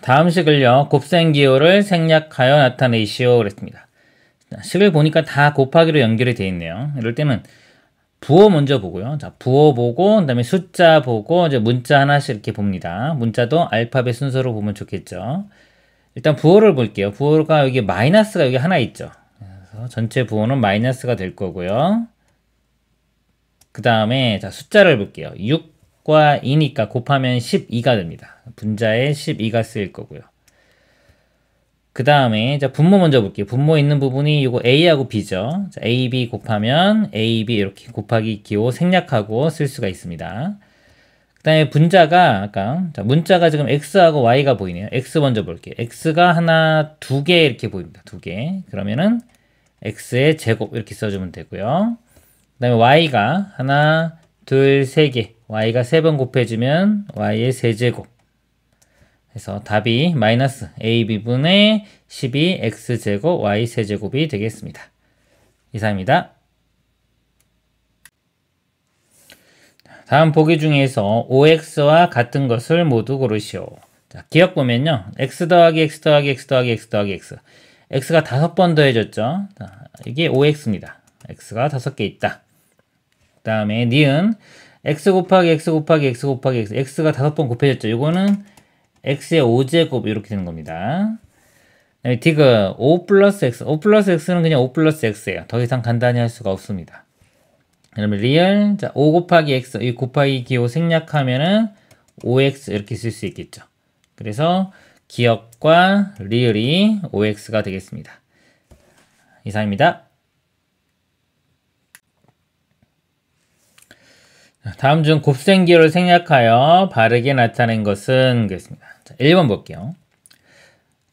다음 식을요, 곱셈기호를 생략하여 나타내시오 그랬습니다. 식을 보니까 다 곱하기로 연결이 되어 있네요. 이럴 때는 부호 먼저 보고요. 자, 부호 보고, 그 다음에 숫자 보고, 이제 문자 하나씩 이렇게 봅니다. 문자도 알파벳 순서로 보면 좋겠죠. 일단 부호를 볼게요. 부호가 여기 마이너스가 여기 하나 있죠. 그래서 전체 부호는 마이너스가 될 거고요. 그 다음에 자, 숫자를 볼게요. 6과 2니까 곱하면 12가 됩니다. 분자에 12가 쓰일 거고요. 그 다음에 자, 분모 먼저 볼게요. 분모 있는 부분이 이거 A하고 B죠. 자, A, B 곱하면 A, B 이렇게 곱하기 기호 생략하고 쓸 수가 있습니다. 그 다음에 분자가 아까 자, 문자가 지금 X하고 Y가 보이네요. X 먼저 볼게요. X가 하나, 두 개 이렇게 보입니다. 두 개. 그러면은 X의 제곱 이렇게 써주면 되고요. 그 다음에 Y가 하나, 둘, 세 개. Y가 세 번 곱해주면 Y의 세제곱. 그래서 답이 마이너스 AB분의 12X제곱 Y세제곱이 되겠습니다. 이상입니다. 다음 보기 중에서 OX와 같은 것을 모두 고르시오. 자, 기억 보면요. X 더하기 X 더하기 X 더하기 X 더하기 X. X가 5번 더해졌죠. 자, 이게 OX입니다. X가 5개 있다. 그 다음에 니은 X 곱하기 X 곱하기 X 곱하기 X. X가 5번 곱해졌죠. 이거는 X의 5제곱 이렇게 되는 겁니다. 디귿 5 플러스 X. 5 플러스 X는 그냥 5 플러스 X예요. 더 이상 간단히 할 수가 없습니다. 그러면 리얼 자, 5 곱하기 X 이 곱하기 기호 생략하면은 5X 이렇게 쓸 수 있겠죠. 그래서 기억과 리얼이 5X가 되겠습니다. 이상입니다. 다음 중 곱셈기호를 생략하여 바르게 나타낸 것은 겠습니다. 자, 1번 볼게요.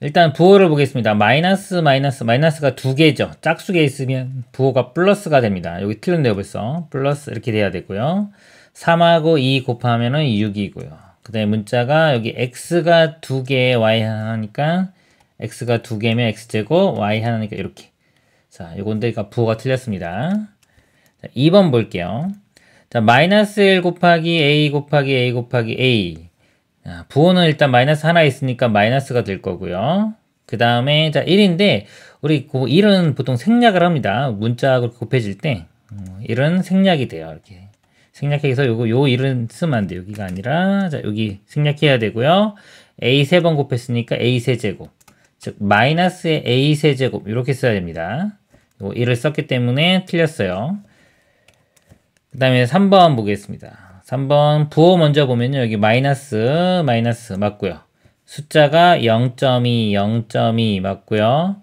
일단 부호를 보겠습니다. 마이너스가 두 개죠. 짝수에 있으면 부호가 플러스가 됩니다. 여기 틀렸네요 벌써. 플러스 이렇게 돼야 되고요. 3하고 2 곱하면은 6이고요. 그 다음에 문자가 여기 x가 두 개, y 하나니까 x가 두 개면 x제곱, y 하나니까 이렇게. 자, 요건데 부호가 틀렸습니다. 자, 2번 볼게요. 자, 마이너스 1 곱하기 a 곱하기 a 곱하기 a. 자, 부호는 일단 마이너스 하나 있으니까 마이너스가 될 거고요. 그 다음에 자 1인데 우리 그 1은 보통 생략을 합니다. 문자하고 곱해질 때 1은 생략이 돼요. 이렇게 생략해서 요 1은 쓰면 안 돼요. 여기가 아니라 자 여기 생략해야 되고요. a 3번 곱했으니까 a 세제곱 즉 마이너스의 a 세제곱 이렇게 써야 됩니다. 요 1을 썼기 때문에 틀렸어요. 그 다음에 3번 보겠습니다. 3번 부호 먼저 보면요. 여기 마이너스 맞고요. 숫자가 0.2, 0.2 맞고요.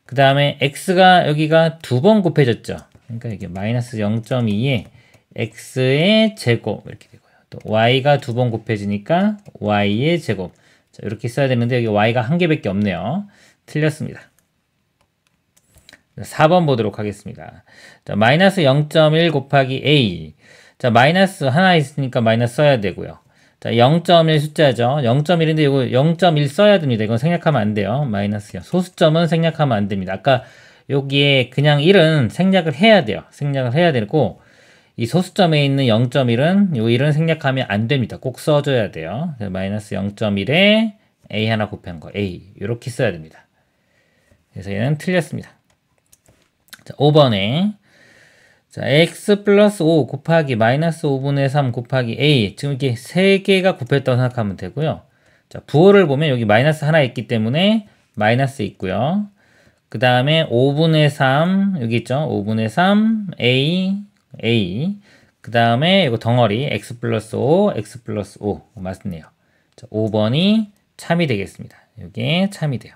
그 다음에 x가 여기가 두 번 곱해졌죠. 그러니까 이게 마이너스 0.2에 x의 제곱 이렇게 되고요. 또 y가 두 번 곱해지니까 y의 제곱. 자, 이렇게 써야 되는데 여기 y가 한 개밖에 없네요. 틀렸습니다. 4번 보도록 하겠습니다. 자, 마이너스 0.1 곱하기 a. 자, 마이너스 하나 있으니까 마이너스 써야 되고요. 자, 0.1 숫자죠. 0.1인데 이거 0.1 써야 됩니다. 이건 생략하면 안 돼요. 마이너스요. 소수점은 생략하면 안 됩니다. 아까 여기에 그냥 1은 생략을 해야 돼요. 생략을 해야 되고 이 소수점에 있는 0.1은 요 1은 생략하면 안 됩니다. 꼭 써줘야 돼요. 마이너스 0.1에 a 하나 곱한 거 a 이렇게 써야 됩니다. 그래서 얘는 틀렸습니다. 자, 5번에 자, x 플러스 5 곱하기 마이너스 5분의 3 곱하기 a 지금 이렇게 3개가 곱했다고 생각하면 되고요. 자, 부호를 보면 여기 마이너스 하나 있기 때문에 마이너스 있고요. 그 다음에 5분의 3 여기 있죠. 5분의 3 a 그 다음에 이거 덩어리 x 플러스 5 맞네요. 자, 5번이 참이 되겠습니다. 이게 참이 돼요.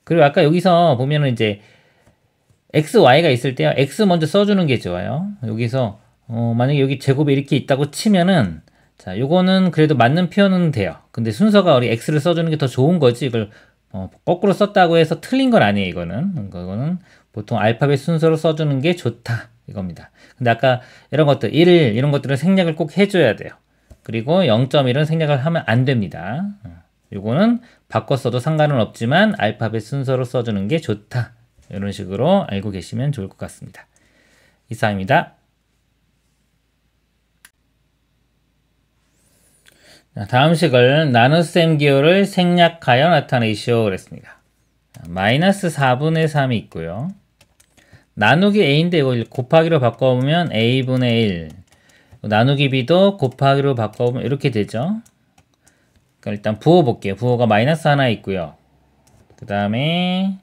그리고 아까 여기서 보면은 이제 x, y가 있을 때요. x 먼저 써주는 게 좋아요. 여기서 만약에 여기 제곱이 이렇게 있다고 치면은 자, 요거는 그래도 맞는 표현은 돼요. 근데 순서가 우리 x를 써주는 게 더 좋은 거지 이걸 거꾸로 썼다고 해서 틀린 건 아니에요. 이거는 보통 알파벳 순서로 써주는 게 좋다 이겁니다. 근데 아까 이런 것들 1 이런 것들은 생략을 꼭 해줘야 돼요. 그리고 0.1은 생략을 하면 안 됩니다. 요거는 바꿔 써도 상관은 없지만 알파벳 순서로 써주는 게 좋다. 이런 식으로 알고 계시면 좋을 것 같습니다. 이상입니다. 자, 다음 식을 나눗셈 기호를 생략하여 나타내시오 그랬습니다. 마이너스 4분의 3이 있고요. 나누기 a인데 이거 곱하기로 바꿔보면 a분의 1. 나누기 b도 곱하기로 바꿔보면 이렇게 되죠. 그럼 일단 부호 볼게요. 부호가 마이너스 하나 있고요. 그 다음에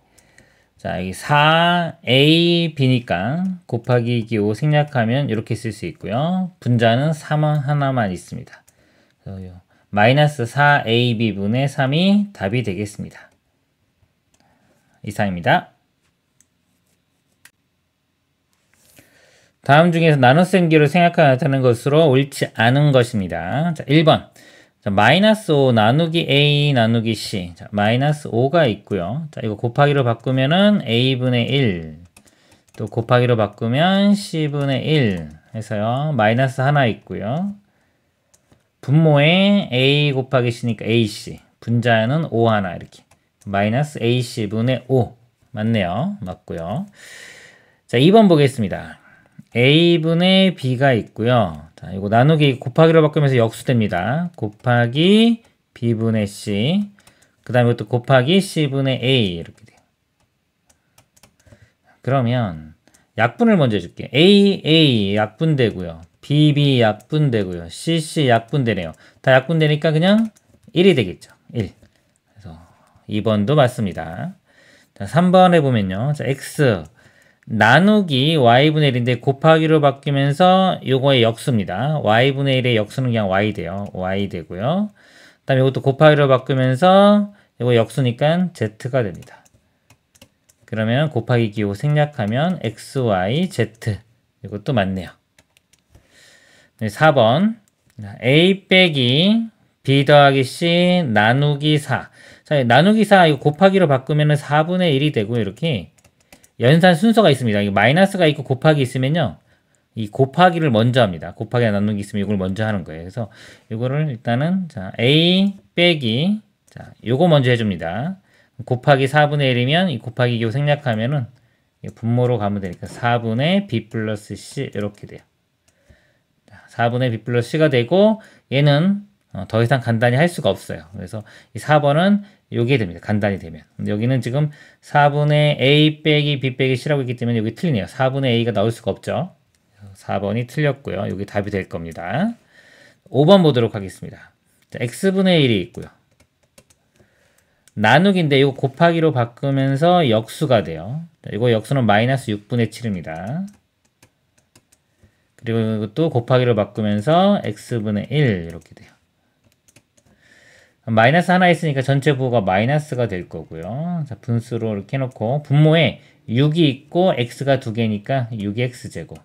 자, 여기 4a b니까 곱하기 기호 생략하면 이렇게 쓸 수 있고요. 분자는 3 하나만 있습니다. 그래서 마이너스 4ab 분의 3이 답이 되겠습니다. 이상입니다. 다음 중에서 나눗셈 기호를 생략하여 나타내는 것으로 옳지 않은 것입니다. 자, 1번. 자, 마이너스 5 나누기 a 나누기 c. 자, 마이너스 5가 있고요. 자, 이거 곱하기로 바꾸면은 a분의 1. 또 곱하기로 바꾸면 c분의 1 해서요. 마이너스 하나 있고요. 분모에 a 곱하기 c니까 ac. 분자는 5 하나 이렇게. 마이너스 ac분의 5. 맞네요. 맞고요. 자, 2번 보겠습니다. a분의 b가 있고요. 자, 이거 나누기 곱하기로 바꾸면서 역수됩니다. 곱하기 b분의 c. 그 다음에 이것도 곱하기 c분의 a 이렇게 돼요. 그러면 약분을 먼저 해줄게요. a 약분되고요. b 약분되고요. c 약분되네요. 다 약분되니까 그냥 1이 되겠죠. 1. 그래서 2번도 맞습니다. 자, 3번 해보면요. 자, x 나누기 y분의 1인데 곱하기로 바뀌면서 요거의 역수입니다. y분의 1의 역수는 그냥 y 돼요. y 되고요. 그 다음에 이것도 곱하기로 바꾸면서 요거 역수니까 z가 됩니다. 그러면 곱하기 기호 생략하면 xy z 이것도 맞네요. 네, 4번 a 빼기 b 더하기 c 나누기 4. 자, 나누기 4 이거 곱하기로 바꾸면은 4분의 1이 되고 이렇게 연산 순서가 있습니다. 이 마이너스가 있고 곱하기 있으면요. 이 곱하기를 먼저 합니다. 곱하기 나누기 있으면 이걸 먼저 하는 거예요. 그래서 이거를 일단은 자, a 빼기 자, 요거 먼저 해줍니다. 곱하기 4분의 1이면 이 곱하기 기호 생략하면은 분모로 가면 되니까 4분의 b 플러스 c 이렇게 돼요. 자, 4분의 b 플러스 c가 되고 얘는 더 이상 간단히 할 수가 없어요. 그래서 이 4번은 요게 됩니다. 간단히 되면. 근데 여기는 지금 4분의 a 빼기 b 빼기 c라고 있기 때문에 여기 틀리네요. 4분의 a가 나올 수가 없죠. 4번이 틀렸고요. 여기 답이 될 겁니다. 5번 보도록 하겠습니다. 자, x분의 1이 있고요. 나누기인데 이거 곱하기로 바꾸면서 역수가 돼요. 자, 이거 역수는 마이너스 6분의 7입니다. 그리고 이것도 곱하기로 바꾸면서 x분의 1 이렇게 돼요. 마이너스 하나 있으니까 전체 부호가 마이너스가 될 거고요. 자, 분수로 이렇게 해놓고 분모에 6이 있고 x가 2개니까 6x제곱.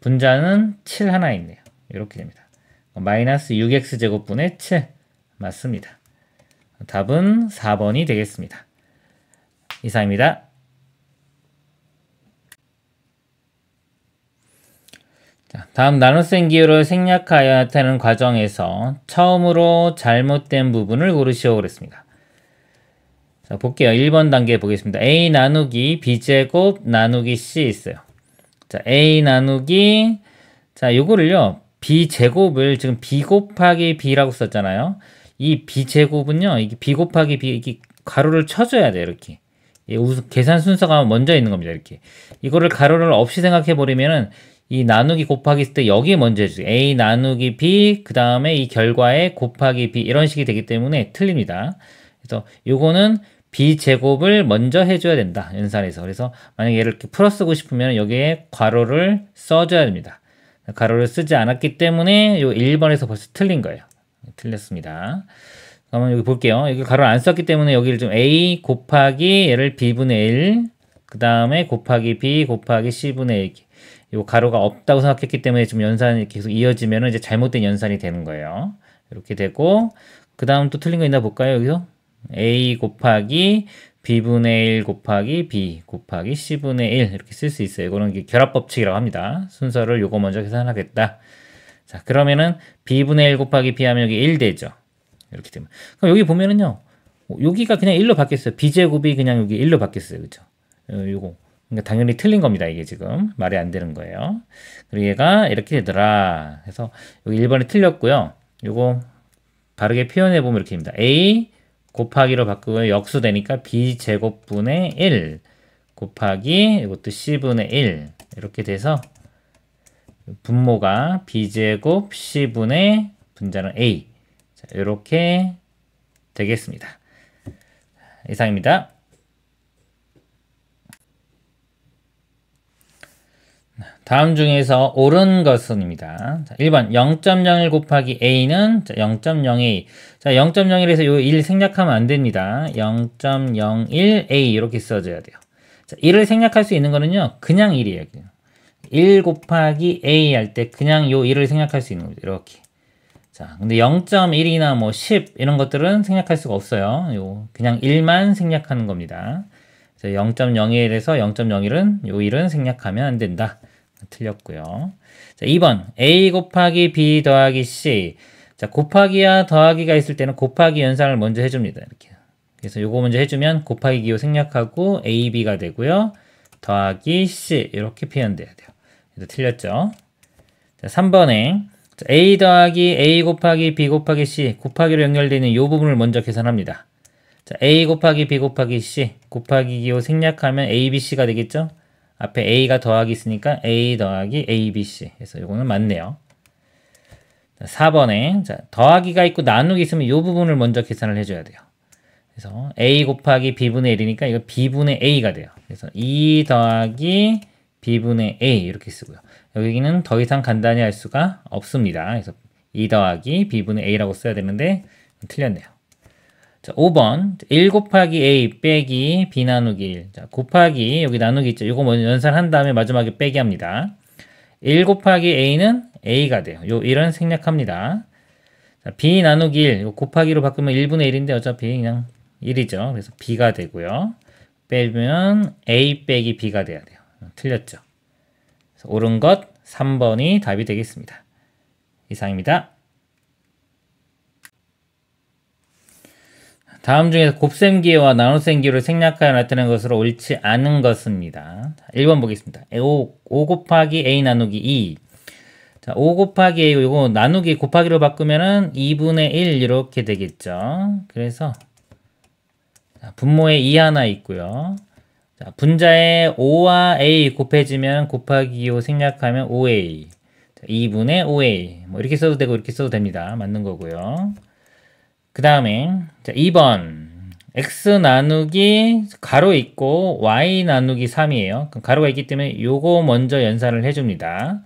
분자는 7 하나 있네요. 이렇게 됩니다. 마이너스 6x제곱분의 7 맞습니다. 답은 4번이 되겠습니다. 이상입니다. 자, 다음 나눗셈 기호를 생략하여 나타내는 과정에서 처음으로 잘못된 부분을 고르시오 그랬습니다. 자, 볼게요. 1번 단계 보겠습니다. a 나누기 b제곱 나누기 c 있어요. 자, a 나누기 자, 요거를요. b제곱을 지금 b 곱하기 b라고 썼잖아요. 이 b제곱은요. 이게 b 곱하기 b 이게 가로를 쳐줘야 돼요. 이렇게. 계산 순서가 먼저 있는 겁니다. 이렇게. 이거를 가로를 없이 생각해 버리면은 이 나누기 곱하기 있을 때 여기에 먼저 해주세요. a 나누기 b 그 다음에 이 결과에 곱하기 b 이런 식이 되기 때문에 틀립니다. 그래서 요거는 b 제곱을 먼저 해줘야 된다. 연산에서. 그래서 만약에 얘를 이렇게 풀어쓰고 싶으면 여기에 괄호를 써줘야 됩니다. 괄호를 쓰지 않았기 때문에 요 1번에서 벌써 틀린 거예요. 틀렸습니다. 그러면 여기 볼게요. 여기 괄호를 안 썼기 때문에 여기를 좀 a 곱하기 얘를 b분의 1 그 다음에 곱하기 b 곱하기 c분의 1 요 가로가 없다고 생각했기 때문에 지금 연산이 계속 이어지면 이제 잘못된 연산이 되는 거예요. 이렇게 되고 그 다음 또 틀린 거 있나 볼까요? 여기서 a 곱하기 b분의 1 곱하기 b 곱하기 c분의 1 이렇게 쓸 수 있어요. 이거는 결합법칙이라고 합니다. 순서를 요거 먼저 계산하겠다. 자, 그러면은 b분의 1 곱하기 b 하면 여기 1 되죠. 이렇게 되면. 그럼 여기 보면은요. 여기가 그냥 1로 바뀌었어요. b제곱이 그냥 여기 1로 바뀌었어요. 그죠? 요거. 그러니까 당연히 틀린 겁니다. 이게 지금 말이 안 되는 거예요. 그리고 얘가 이렇게 되더라. 그래서 여기 1번이 틀렸고요. 요거 바르게 표현해보면 이렇게 됩니다. a 곱하기로 바꾸고 역수되니까 b제곱분의 1 곱하기 이것도 c분의 1 이렇게 돼서 분모가 b제곱 c분의 분자는 a. 자, 이렇게 되겠습니다. 이상입니다. 다음 중에서 옳은 것은입니다. 1번 0.01 곱하기 a는 0.01. 자, 0.01에서 요 1 생략하면 안 됩니다. 0.01a 이렇게 써줘야 돼요. 자, 1을 생략할 수 있는 거는요. 그냥 1이에요. 1 곱하기 a 할 때 그냥 요 1을 생략할 수 있는 겁니다. 이렇게. 자, 근데 0.1이나 뭐 10 이런 것들은 생략할 수가 없어요. 요 그냥 1만 생략하는 겁니다. 0.01에서 0.01은 요 1은 생략하면 안 된다. 틀렸고요. 자, 2번 a 곱하기 b 더하기 c. 자, 곱하기와 더하기가 있을 때는 곱하기 연산을 먼저 해줍니다. 이렇게. 그래서 요거 먼저 해주면 곱하기 기호 생략하고 a, b가 되고요. 더하기 c 이렇게 표현돼야 돼요. 그래서 틀렸죠. 자, 3번에 a 더하기 a 곱하기 b 곱하기 c 곱하기로 연결되는 이 부분을 먼저 계산합니다. 자, a 곱하기 b 곱하기 c 곱하기 기호 생략하면 a, b, c가 되겠죠. 앞에 a가 더하기 있으니까 a 더하기 a, b, c. 그래서 이거는 맞네요. 자, 4번에 자, 더하기가 있고 나누기 있으면 이 부분을 먼저 계산을 해줘야 돼요. 그래서 a 곱하기 b분의 1이니까 이거 b분의 a가 돼요. 그래서 2 더하기 b분의 a 이렇게 쓰고요. 여기는 더 이상 간단히 할 수가 없습니다. 그래서 2 더하기 b분의 a라고 써야 되는데 틀렸네요. 자, 5번 1 곱하기 a 빼기 b 나누기 1. 자, 곱하기 여기 나누기 있죠. 이거 먼저 연산한 다음에 마지막에 빼기 합니다. 1 곱하기 a는 a가 돼요. 요 1은 생략합니다. 자, b 나누기 1. 요 곱하기로 바꾸면 1분의 1인데 어차피 그냥 1이죠. 그래서 b가 되고요. 빼면 a 빼기 b가 돼야 돼요. 틀렸죠. 그래서 옳은 것 3번이 답이 되겠습니다. 이상입니다. 다음 중에서 곱셈 기호와 나눗셈 기호를 생략하여 나타낸 것으로 옳지 않은 것입니다. 1번 보겠습니다. 5 곱하기 a 나누기 2. 자, 5 곱하기 a, 이거 나누기 곱하기로 바꾸면은 2분의 1 이렇게 되겠죠. 그래서 분모에 2 하나 있고요. 자, 분자에 5와 a 곱해지면 곱하기 기호 생략하면 5a. 자, 2분의 5a. 뭐 이렇게 써도 되고 이렇게 써도 됩니다. 맞는 거고요. 그 다음에 2번 x 나누기 가로 있고 y 나누기 3이에요. 그럼 가로가 있기 때문에 요거 먼저 연산을 해줍니다.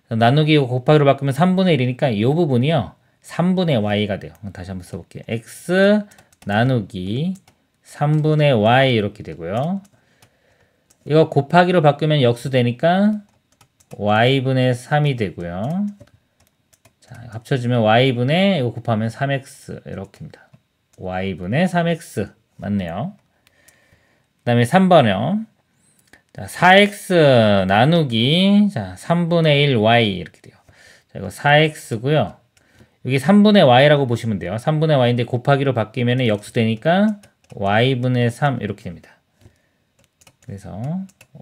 나누기 곱하기로 바꾸면 3분의 1이니까 이 부분이요 3분의 y가 돼요. 다시 한번 써볼게요. x 나누기 3분의 y 이렇게 되고요. 이거 곱하기로 바꾸면 역수되니까 y분의 3이 되고요. 자, 합쳐주면 y분의 이거 곱하면 3x 이렇게입니다. y분의 3x 맞네요. 그 다음에 3번이요. 자, 4x 나누기 자 3분의 1 y 이렇게 돼요. 자, 이거 4x고요. 여기 3분의 y라고 보시면 돼요. 3분의 y인데 곱하기로 바뀌면 역수되니까 y분의 3 이렇게 됩니다. 그래서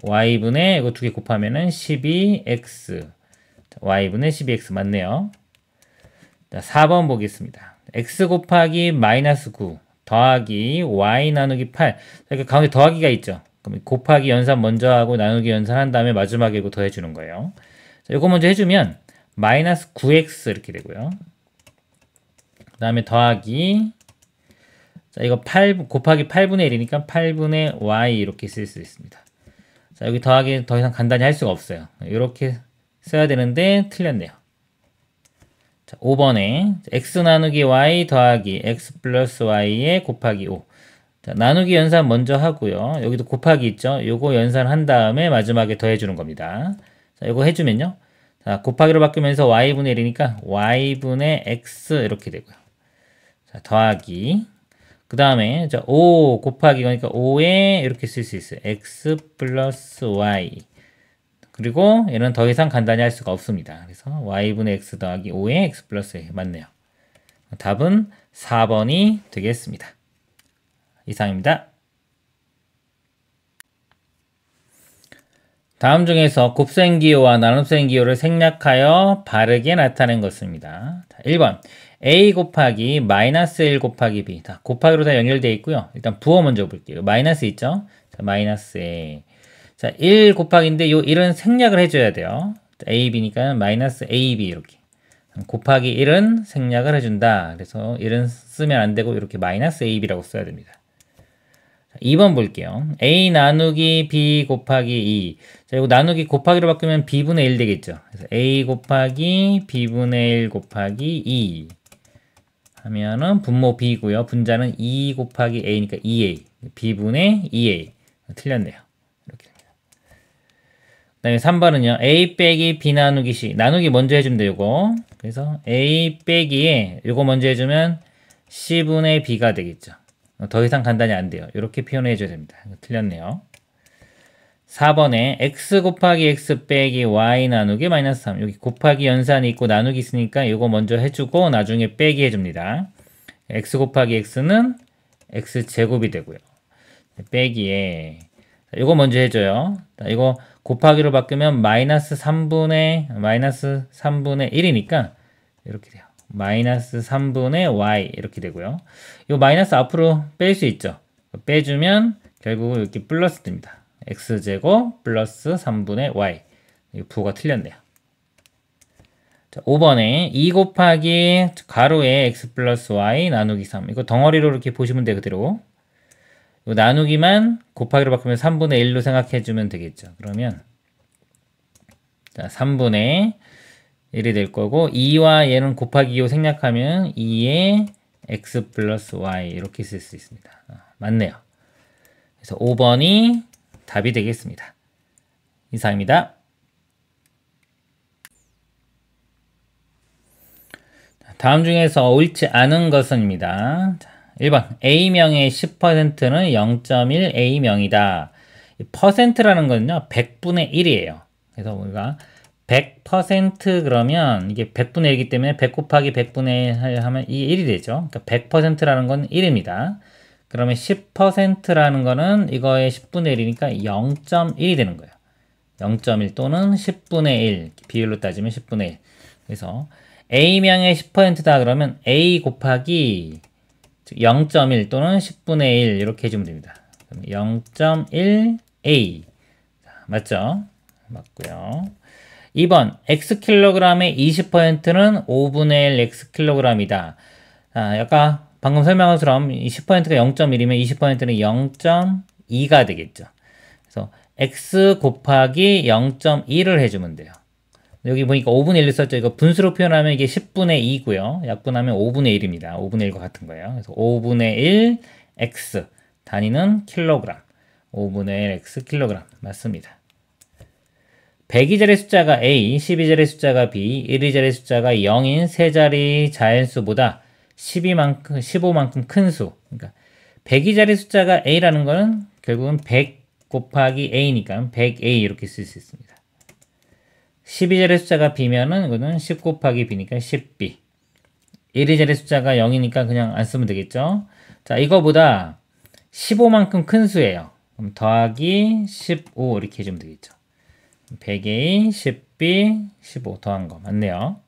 y분의 이거 두 개 곱하면은 12x y분의 12x 맞네요. 자, 4번 보겠습니다. x 곱하기 마이너스 9 더하기 y 나누기 8. 이렇게 가운데 더하기가 있죠. 그럼 곱하기 연산 먼저 하고 나누기 연산한 다음에 마지막에 이거 더해주는 거예요. 자, 이거 먼저 해주면 마이너스 9x 이렇게 되고요. 그 다음에 더하기 자, 이거 8 곱하기 8분의 1이니까 8분의 y 이렇게 쓸 수 있습니다. 자, 여기 더하기 더 이상 간단히 할 수가 없어요. 이렇게 써야 되는데 틀렸네요. 자, 5번에 x 나누기 y 더하기 x 플러스 y에 곱하기 5. 자, 나누기 연산 먼저 하고요. 여기도 곱하기 있죠. 요거 연산한 다음에 마지막에 더해주는 겁니다. 자, 요거 해주면요. 자, 곱하기로 바뀌면서 y분의 1이니까 y분의 x 이렇게 되고요. 자, 더하기. 그 다음에 5 곱하기 그러니까 5에 이렇게 쓸 수 있어요. x 플러스 y. 그리고 얘는 더 이상 간단히 할 수가 없습니다. 그래서 y분의 x 더하기 5에 x 플러스 y 맞네요. 답은 4번이 되겠습니다. 이상입니다. 다음 중에서 곱셈 기호와 나눗셈 기호를 생략하여 바르게 나타낸 것입니다. 1번 a 곱하기 마이너스 1 곱하기 b. 다 곱하기로 다 연결되어 있고요. 일단 부호 먼저 볼게요. 마이너스 있죠? 자, 마이너스 a. 자, 1 곱하기인데 요 1은 생략을 해줘야 돼요. a, b니까 마이너스 a, b 이렇게. 곱하기 1은 생략을 해준다. 그래서 1은 쓰면 안 되고 이렇게 마이너스 a, b라고 써야 됩니다. 2번 볼게요. a 나누기 b 곱하기 2. 자, 이거 나누기 곱하기로 바꾸면 b분의 1 되겠죠. 그래서 a 곱하기 b분의 1 곱하기 2 하면은 분모 b고요. 분자는 2 곱하기 a니까 2a. b분의 2a. 틀렸네요. 이렇게 됩니다. 그 다음에 3번은요. a 빼기 b 나누기 c. 나누기 먼저 해주면 돼요, 요거. 그래서 a 빼기에 요거 먼저 해주면 c분의 b가 되겠죠. 더 이상 간단히 안 돼요. 이렇게 표현해 줘야 됩니다. 틀렸네요. 4번에 x 곱하기 x 빼기 y 나누기 마이너스 3. 여기 곱하기 연산이 있고 나누기 있으니까 이거 먼저 해주고 나중에 빼기 해줍니다. x 곱하기 x는 x제곱이 되고요. 빼기에 이거 먼저 해줘요. 이거 곱하기로 바꾸면 마이너스 3분의 1이니까 이렇게 돼요. 마이너스 3분의 y 이렇게 되고요. 이 마이너스 앞으로 뺄 수 있죠. 빼주면 결국 이렇게 플러스 됩니다. x제곱 플러스 3분의 y. 이 부호가 틀렸네요. 자, 5번에 2 곱하기 가로에 x 플러스 y 나누기 3. 이거 덩어리로 이렇게 보시면 돼요. 그대로. 이거 나누기만 곱하기로 바꾸면 3분의 1로 생각해주면 되겠죠. 그러면 자, 3분의 1이 될 거고 2와 얘는 곱하기 2로 생략하면 2의 x 플러스 y 이렇게 쓸 수 있습니다. 맞네요. 그래서 5번이 답이 되겠습니다. 이상입니다. 다음 중에서 옳지 않은 것은입니다. 1번 A명의 10%는 0.1 A명이다. 퍼센트라는 거는요 100분의 1이에요. 그래서 우리가 100% 그러면 이게 100분의 1이기 때문에 100 곱하기 100분의 1 하면 이 1이 되죠. 그러니까 100%라는 건 1입니다. 그러면 10%라는 거는 이거의 10분의 1이니까 0.1이 되는 거예요. 0.1 또는 10분의 1 비율로 따지면 10분의 1. 그래서 A명의 10%다 그러면 A 곱하기 0.1 또는 10분의 1 이렇게 해주면 됩니다. 0.1A 맞죠? 맞고요. 2번 X킬로그램의 20%는 5분의 1 X킬로그램이다. 약간 방금 설명한 것처럼 10%가 0.1이면 20%는 0.2가 되겠죠. 그래서 X 곱하기 0.1을 해주면 돼요. 여기 보니까 5분의 1을 썼죠. 이거 분수로 표현하면 이게 10분의 2고요. 약분하면 5분의 1입니다. 5분의 1과 같은 거예요. 그래서 5분의 1 X 단위는 킬로그램. 5분의 1 X 킬로그램 맞습니다. 100이자리 숫자가 A, 12자리 숫자가 B, 1위자리 숫자가 0인 세 자리 자연수보다 15만큼 큰 수. 그러니까 100이자리 숫자가 A라는 거는 결국은 100 곱하기 A니까 100A 이렇게 쓸 수 있습니다. 12자리 숫자가 B면은 이거는 10 곱하기 B니까 10B. 1위자리 숫자가 0이니까 그냥 안 쓰면 되겠죠. 자, 이거보다 15만큼 큰 수예요. 그럼 더하기 15 이렇게 해주면 되겠죠. 100A, 10B, 15 더한 거 맞네요.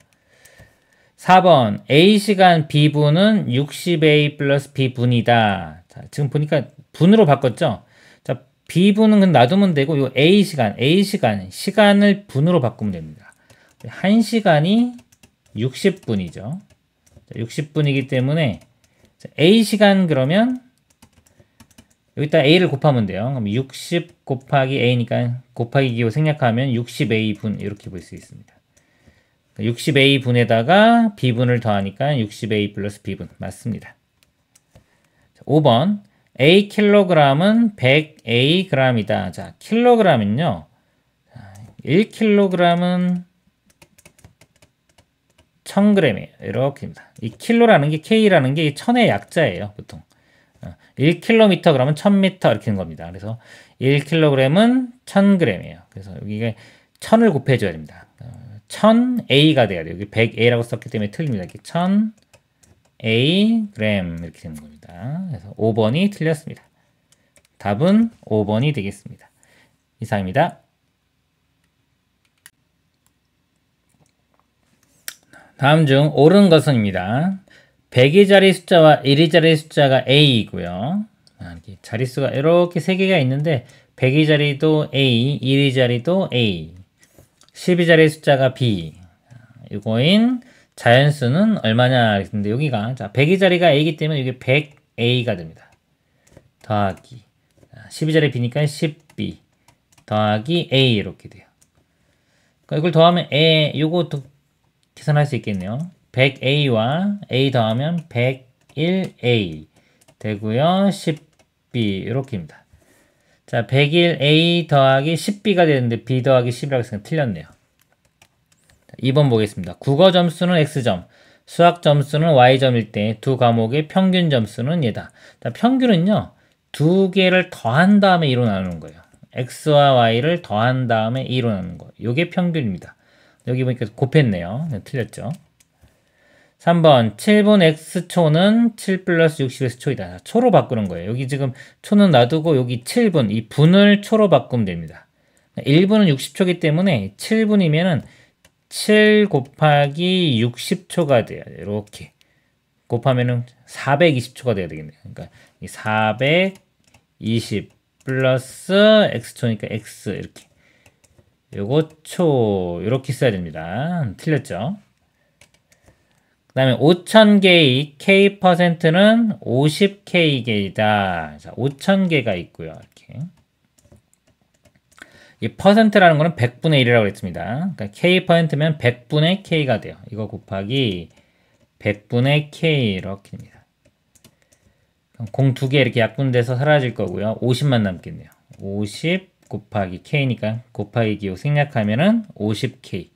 4번 A시간 B분은 60A 플러스 B분이다. 자, 지금 보니까 분으로 바꿨죠. 자, B분은 그냥 놔두면 되고 요 시간을 분으로 바꾸면 됩니다. 1시간이 60분이죠. 60분이기 때문에 A시간 그러면 여기다 A를 곱하면 돼요. 그럼 60 곱하기 A니까 곱하기 기호 생략하면 60A분 이렇게 볼 수 있습니다. 60A분에다가 B분을 더하니까 60A 플러스 B분 맞습니다. 5번 A 킬로그램은 100A g이다. 자, 킬로그램은요. 1킬로그램은 1000g이에요. 이렇게입니다. 이 킬로라는 게 K라는 게 1000의 약자예요. 보통. 1km 그러면 1000m 이렇게 되는 겁니다. 그래서 1kg은 1000g이에요. 그래서 여기가 1000을 곱해줘야 됩니다. 1000A가 돼야 돼요. 여기 100A라고 썼기 때문에 틀립니다. 이렇게 1000A g 이렇게 되는 겁니다. 그래서 5번이 틀렸습니다. 답은 5번이 되겠습니다. 이상입니다. 다음 중 옳은 것은입니다. 100위짜리 숫자와 1위짜리 숫자가 A이고요. 이렇게 자릿수가 이렇게 3개가 있는데 100위짜리도 A, 1위짜리도 A, 10위짜리 숫자가 B. 이거인 자연수는 얼마냐 그랬는데 여기가 자 100위짜리가 A이기 때문에 이게 100A가 됩니다. 더하기 10위짜리 B니까 10B 더하기 A 이렇게 돼요. 그러니까 이걸 더하면 A 요것도 계산할 수 있겠네요. 100A와 A 더하면 101A 되고요. 10B 이렇게입니다. 자, 101A 더하기 10B가 되는데 B 더하기 10이라고 했으니까 틀렸네요. 2번 보겠습니다. 국어 점수는 X점, 수학 점수는 Y점일 때 두 과목의 평균 점수는 얘다. 자, 평균은요. 두 개를 더한 다음에 2로 나누는 거예요. X와 Y를 더한 다음에 2로 나누는 거. 이게 평균입니다. 여기 보니까 곱했네요. 네, 틀렸죠. 3번 7분 X초는 7 플러스 60에서 초이다. 초로 바꾸는 거예요. 여기 지금 초는 놔두고 여기 7분, 이 분을 초로 바꾸면 됩니다. 1분은 60초이기 때문에 7분이면은 7 곱하기 60초가 돼요. 이렇게 곱하면은 420초가 돼야 되겠네요. 그러니까 이 420 플러스 X초니까 X 이렇게 요거 초 이렇게 써야 됩니다. 틀렸죠? 그 다음에 5000개의 K%는 50K개이다. 자, 5000개가 있고요. 이렇게. 이 퍼센트라는 거는 100분의 1이라고 했습니다. 그러니까 K%면 100분의 K가 돼요. 이거 곱하기 100분의 K 이렇게입니다. 공 2개 이렇게 약분돼서 사라질 거고요. 50만 남겠네요. 50 곱하기 K니까 곱하기 기호 생략하면은 50K.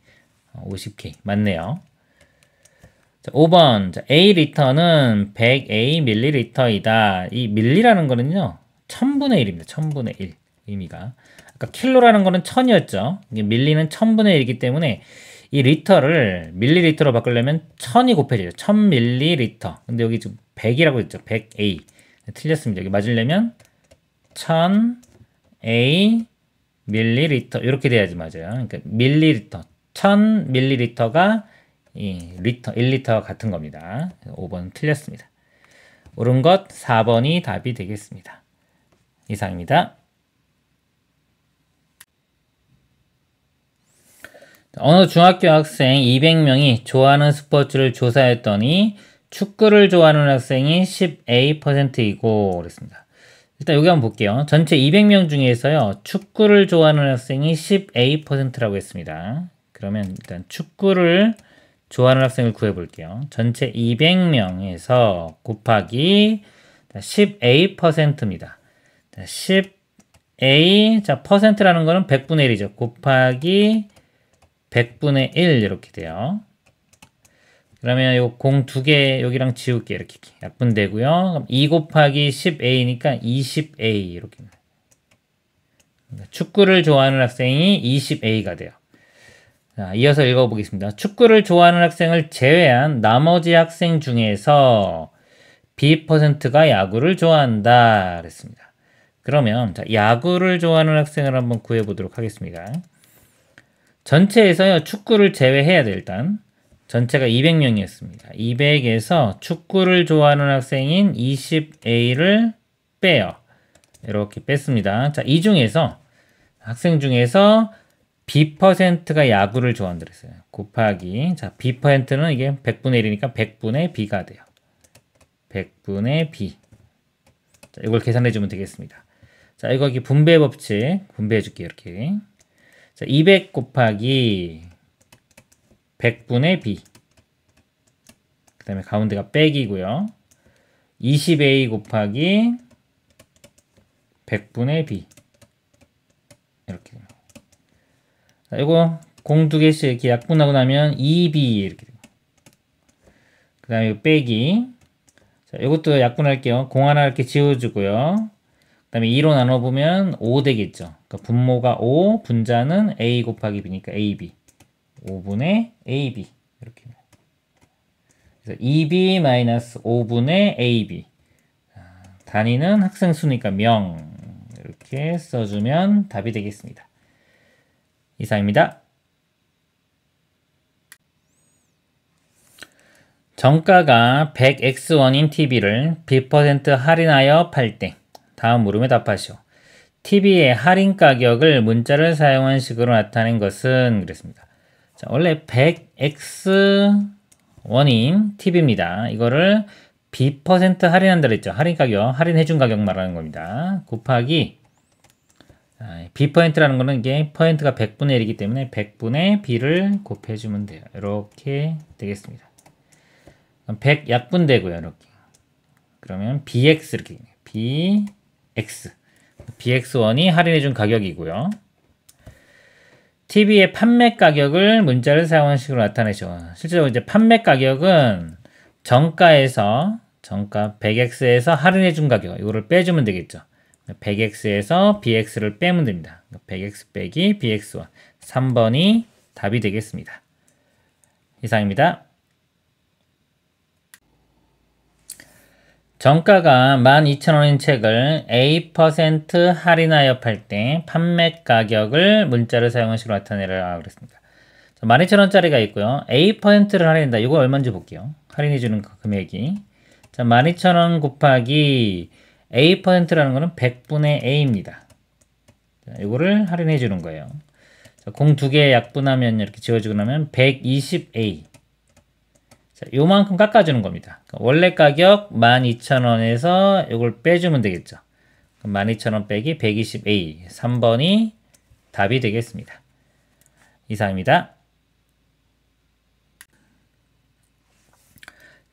50K. 맞네요. 자, 5번. 자, A 리터는 100A 밀리리터이다. 이 밀리라는 거는요. 1000분의 1입니다. 1000분의 1. 의미가. 아까 킬로라는 거는 1000이었죠. 밀리는 1000분의 1이기 때문에 이 리터를 밀리리터로 바꾸려면 1000이 곱해져요. 1000밀리리터. 근데 여기 지금 100이라고 했죠. 100A. 틀렸습니다. 여기 맞으려면 1000A 밀리리터. 이렇게 돼야지 맞아요. 그러니까 밀리리터. 1000밀리리터가 이 리터, 1리터와 같은 겁니다. 5번 틀렸습니다. 옳은 것 4번이 답이 되겠습니다. 이상입니다. 어느 중학교 학생 200명이 좋아하는 스포츠를 조사했더니 축구를 좋아하는 학생이 10A%이고 그랬습니다. 일단 여기 한번 볼게요. 전체 200명 중에서요. 축구를 좋아하는 학생이 10A%라고 했습니다. 그러면 일단 축구를 좋아하는 학생을 구해볼게요. 전체 200명에서 곱하기 10A%입니다. 10A, 자, 퍼센트라는 거는 100분의 1이죠. 곱하기 100분의 1 이렇게 돼요. 그러면 요 공 2개 여기랑 지울게 이렇게 약분되고요. 그럼 2 곱하기 10A니까 20A 이렇게. 축구를 좋아하는 학생이 20A가 돼요. 자, 이어서 읽어보겠습니다. 축구를 좋아하는 학생을 제외한 나머지 학생 중에서 B%가 야구를 좋아한다 그랬습니다. 그러면 자, 야구를 좋아하는 학생을 한번 구해보도록 하겠습니다. 전체에서요 축구를 제외해야 돼. 일단 전체가 200명이었습니다. 200에서 축구를 좋아하는 학생인 20A를 빼요. 이렇게 뺐습니다. 자, 이 중에서 학생 중에서 B%가 야구를 좋아한다 그랬어요. 곱하기 자 B%는 이게 100분의 1이니까 100분의 B가 돼요. 100분의 B. 자, 이걸 계산해 주면 되겠습니다. 자, 이거 여기 분배 법칙 분배해 줄게요. 이렇게. 자, 200 곱하기 100분의 B. 그 다음에 가운데가 빼기고요. 20A 곱하기 100분의 B. 이렇게. 자, 이거 공 2개씩 이렇게 약분하고 나면 2B 이렇게 됩니다. 그 다음에 빼기. 자, 이것도 약분할게요. 공 하나 이렇게 지워주고요. 그 다음에 2로 나눠보면 5 되겠죠. 그러니까 분모가 5, 분자는 A 곱하기 B니까 AB. 5분의 AB. 이렇게. 그래서 2B-5분의 AB. 단위는 학생 수니까 명. 이렇게 써주면 답이 되겠습니다. 이상입니다. 정가가 100x1인 TV를 B% 할인하여 팔 때 다음 물음에 답하시오. TV의 할인 가격을 문자를 사용한 식으로 나타낸 것은 그랬습니다. 자, 원래 100x1인 TV입니다. 이거를 B% 할인한다 그랬죠. 할인 가격, 할인해준 가격 말하는 겁니다. 곱하기 B라는 거는 이게 퍼센트가 100분의 1이기 때문에 100분의 B를 곱해주면 돼요. 이렇게 되겠습니다. 100 약분되고요. 이렇게. 그러면 BX 이렇게 BX. BX1이 할인해준 가격이고요. TV의 판매 가격을 문자를 사용한 식으로 나타내죠. 실제로 이제 판매 가격은 정가 100X에서 할인해준 가격 이거를 빼주면 되겠죠. 100X에서 BX를 빼면 됩니다. 100X 빼기 BX1 3번이 답이 되겠습니다. 이상입니다. 정가가 12,000원인 책을 A% 할인하여 팔 때 판매 가격을 문자를 사용한 식으로 나타내라 그랬습니다. 12,000원짜리가 있고요. A%를 할인한다. 이거 얼마인지 볼게요. 할인해주는 금액이. 자, 12,000원 곱하기 A%라는 거는 100분의 A입니다. 자, 이거를 할인해주는 거예요. 자, 공 두 개 약분하면 이렇게 지워주고 나면 120A. 자, 요만큼 깎아주는 겁니다. 원래 가격 12,000원에서 이걸 빼주면 되겠죠. 12,000원 빼기 120A. 3번이 답이 되겠습니다. 이상입니다.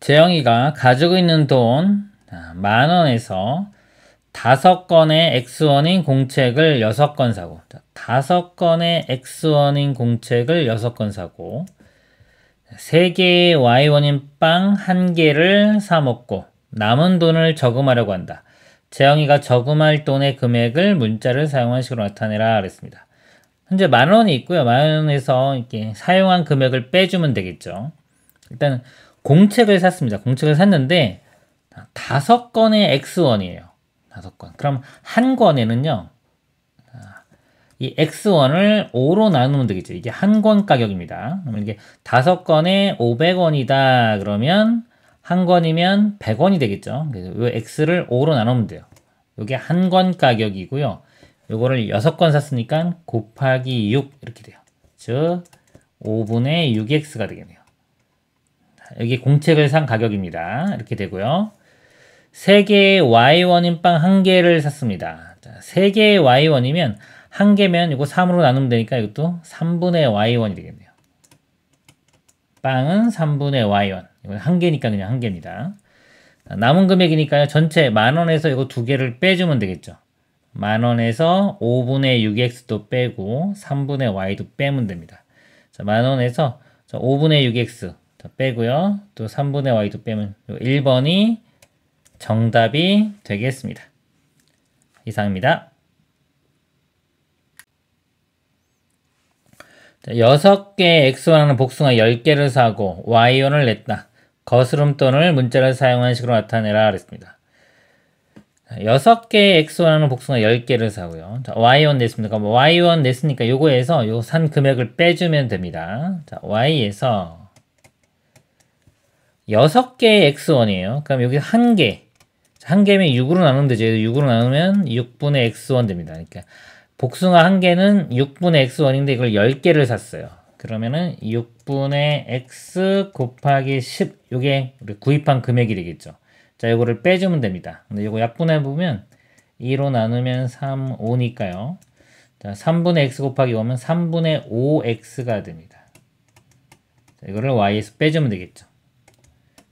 재영이가 가지고 있는 돈 10,000원에서 5건의 X1인 공책을 6건 사고 5건의 X1인 공책을 6건 사고 3개의 Y1인 빵 1개를 사 먹고 남은 돈을 저금하려고 한다. 재영이가 저금할 돈의 금액을 문자를 사용한 식으로 나타내라 그랬습니다. 현재 10,000원이 있고요. 10,000원에서 이렇게 사용한 금액을 빼주면 되겠죠. 일단 공책을 샀습니다. 공책을 샀는데 5건의 X1이에요. 5건. 그럼 한 권에는요. 이 X1을 5로 나누면 되겠죠. 이게 한 권 가격입니다. 그러면 이게 5건에 500원이다. 그러면 한 권이면 100원이 되겠죠. 그래서 이 X를 5로 나누면 돼요. 이게 한 권 가격이고요. 요거를 6건 샀으니까 곱하기 6 이렇게 돼요. 즉 5분의 6X가 되겠네요. 여기 공책을 산 가격입니다. 이렇게 되고요. 3개의 Y1인 빵 1개를 샀습니다. 자, 3개의 Y1이면 1개면 이거 3으로 나누면 되니까 이것도 3분의 Y1이 되겠네요. 빵은 3분의 Y1. 이건 1개니까 그냥 1개입니다. 남은 금액이니까요. 전체 10,000원에서 이거 2개를 빼주면 되겠죠. 10,000원에서 5분의 6X도 빼고 3분의 Y도 빼면 됩니다. 자, 10,000원에서 5분의 6X 빼고요. 또 3분의 Y도 빼면 1번이 정답이 되겠습니다. 이상입니다. 6개의 X1하는 복숭아 10개를 사고 Y1을 냈다. 거스름돈을 문자를 사용한 식으로 나타내라 그랬습니다. 6개의 X1하는 복숭아 10개를 사고요. 자, Y1 냈습니다. Y1 냈으니까 요거에서 요 산 금액을 빼주면 됩니다. 자, Y에서 6개의 X1이에요. 그럼 여기 1개. 1개면 6으로 나누면 되죠. 6으로 나누면 6분의 X1 됩니다. 그러니까 복숭아 1개는 6분의 X1인데 이걸 10개를 샀어요. 그러면은 6분의 X 곱하기 10. 요게 우리 구입한 금액이 되겠죠. 자, 요거를 빼주면 됩니다. 근데 요거 약분해 보면 2로 나누면 3, 5니까요. 자, 3분의 X 곱하기 5면 3분의 5X가 됩니다. 자, 이거를 Y에서 빼주면 되겠죠.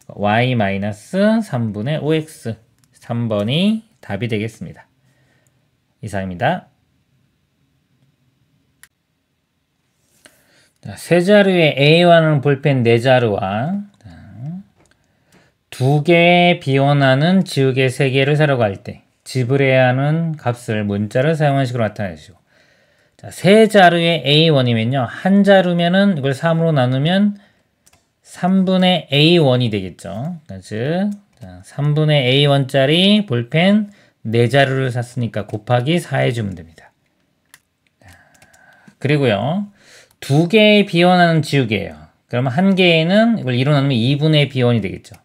Y 마이너스 3분의 5X. 3번이 답이 되겠습니다. 이상입니다. 자, 세 자루의 A와는 볼펜 4자루와 2개의 B원하는 지우개 3개를 사려고 할 때 지불해야 하는 값을 문자를 사용한 식으로 나타내시고, 자, 세 자루의 A1이면요. 한 자루면은 이걸 3으로 나누면 3분의 A1이 되겠죠. 즉 3분의 A1짜리 볼펜 4자루를 샀으니까 곱하기 4 해주면 됩니다. 그리고요. 2개의 B원하는 지우개예요. 그러면 한 개에는 이걸 2로 나누면 2분의 B1이 되겠죠.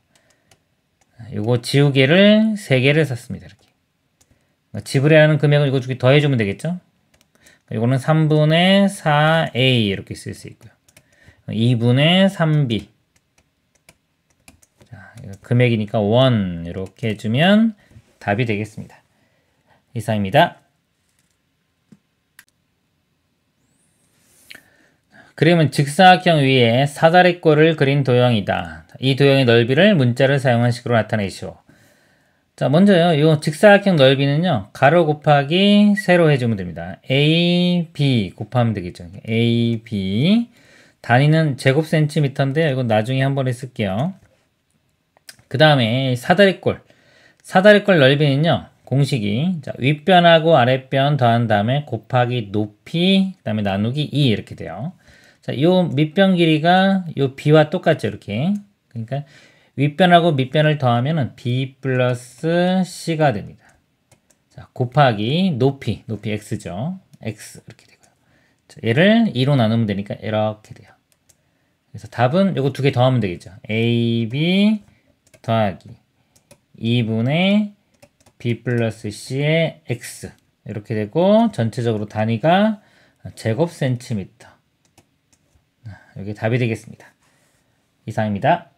요거 지우개를 3개를 샀습니다. 이렇게. 지불해야 하는 금액을 이거 두개 더해주면 되겠죠. 이거는 3분의 4A 이렇게 쓸 수 있고요. 2분의 3B. 자, 금액이니까 1 이렇게 해주면 답이 되겠습니다. 이상입니다. 그림은 직사각형 위에 사다리꼴을 그린 도형이다. 이 도형의 넓이를 문자를 사용한 식으로 나타내시오. 자, 먼저요. 이 직사각형 넓이는요. 가로 곱하기 세로 해주면 됩니다. A, B 곱하면 되겠죠. A, B. 단위는 제곱 센티미터인데 이건 나중에 한 번에 쓸게요. 그 다음에 사다리꼴. 사다리꼴 넓이는요. 공식이 자, 윗변하고 아랫변 더한 다음에 곱하기 높이 그 다음에 나누기 2 이렇게 돼요. 자, 요 밑변 길이가 요 B와 똑같죠. 이렇게. 그러니까 윗변하고 밑변을 더하면은 B 플러스 C가 됩니다. 자, 곱하기 높이 X죠. X 이렇게 되고요. 자, 얘를 2로 나누면 되니까 이렇게 돼요. 그래서 답은 요거 두 개 더하면 되겠죠. AB 더하기 2분의 B 플러스 C의 X 이렇게 되고 전체적으로 단위가 제곱 센티미터. 여기 답이 되겠습니다. 이상입니다.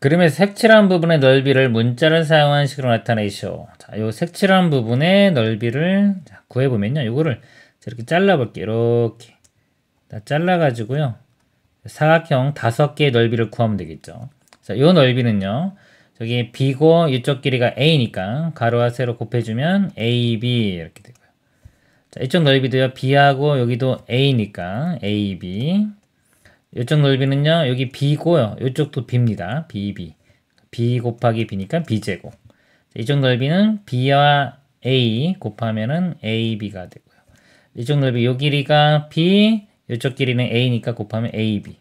그림에서 색칠한 부분의 넓이를 문자를 사용한 식으로 나타내시오. 자, 요 색칠한 부분의 넓이를 구해보면요. 요거를 이렇게 잘라볼게요. 이렇게. 잘라가지고요. 사각형 5개의 넓이를 구하면 되겠죠. 자, 요 넓이는요. 저기 B고 이쪽 길이가 A니까 가로와 세로 곱해주면 AB 이렇게 되고요. 자, 이쪽 넓이도요. B하고 여기도 A니까 AB. 이쪽 넓이는요. 여기 B고요. 이쪽도 B입니다. BB. B 곱하기 B니까 B제곱. 이쪽 넓이는 B와 A 곱하면은 AB가 되고요. 이쪽 넓이 요 길이가 B, 이쪽 길이는 A니까 곱하면 AB.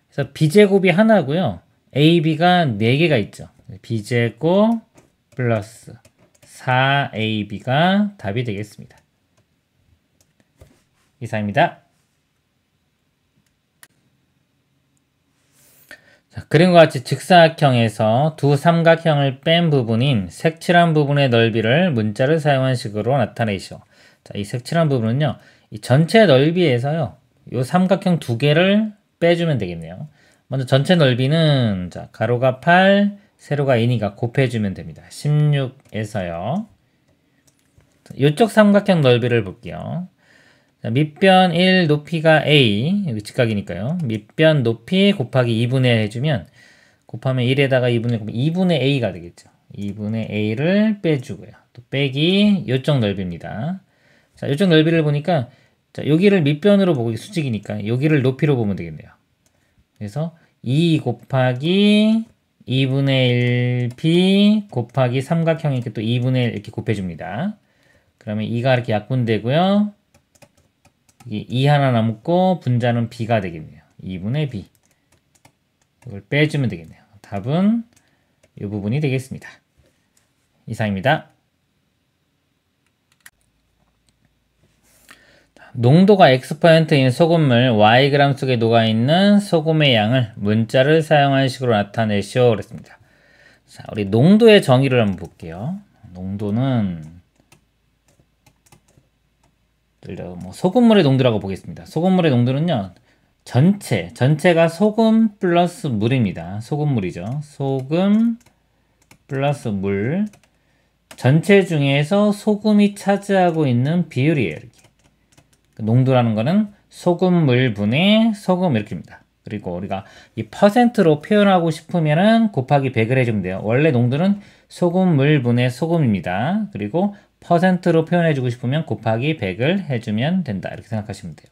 그래서 B제곱이 하나고요. AB가 4개가 있죠. B제곱 플러스 4AB가 답이 되겠습니다. 이상입니다. 자, 그림과 같이 직사각형에서 두 삼각형을 뺀 부분인 색칠한 부분의 넓이를 문자를 사용한 식으로 나타내시오. 자, 이 색칠한 부분은요. 이 전체 넓이에서요. 이 삼각형 두 개를 빼주면 되겠네요. 먼저 전체 넓이는 자, 가로가 8, 세로가 2니까 곱해주면 됩니다. 16에서요. 이쪽 삼각형 넓이를 볼게요. 자, 밑변 1 높이가 A, 여기 직각이니까요. 밑변 높이 곱하기 2분의 1 해주면 곱하면 1에다가 2분의 A가 되겠죠. 2분의 A를 빼주고요. 또 빼기 이쪽 넓이입니다. 자, 이쪽 넓이를 보니까 자, 여기를 밑변으로 보고 수직이니까 여기를 높이로 보면 되겠네요. 그래서 2 곱하기 2분의 1B 곱하기 삼각형이니까 또 2분의 1 이렇게 곱해줍니다. 그러면 2가 이렇게 약분되고요. 2 하나 남고 분자는 B가 되겠네요. 2분의 B. 이걸 빼주면 되겠네요. 답은 이 부분이 되겠습니다. 이상입니다. 농도가 X%인 소금물 Yg 속에 녹아있는 소금의 양을 문자를 사용한 식으로 나타내시오. 그랬습니다. 자, 우리 농도의 정의를 한번 볼게요. 농도는 뭐 소금물의 농도라고 보겠습니다. 소금물의 농도는요. 전체가 소금 플러스 물입니다. 소금물이죠. 소금 플러스 물. 전체 중에서 소금이 차지하고 있는 비율이에요. 이렇게. 농도라는 거는 소금물 분의 소금 이렇게입니다. 그리고 우리가 이 퍼센트로 표현하고 싶으면은 곱하기 100을 해주면 돼요. 원래 농도는 소금물 분의 소금입니다. 그리고 퍼센트로 표현해주고 싶으면 곱하기 100을 해주면 된다. 이렇게 생각하시면 돼요.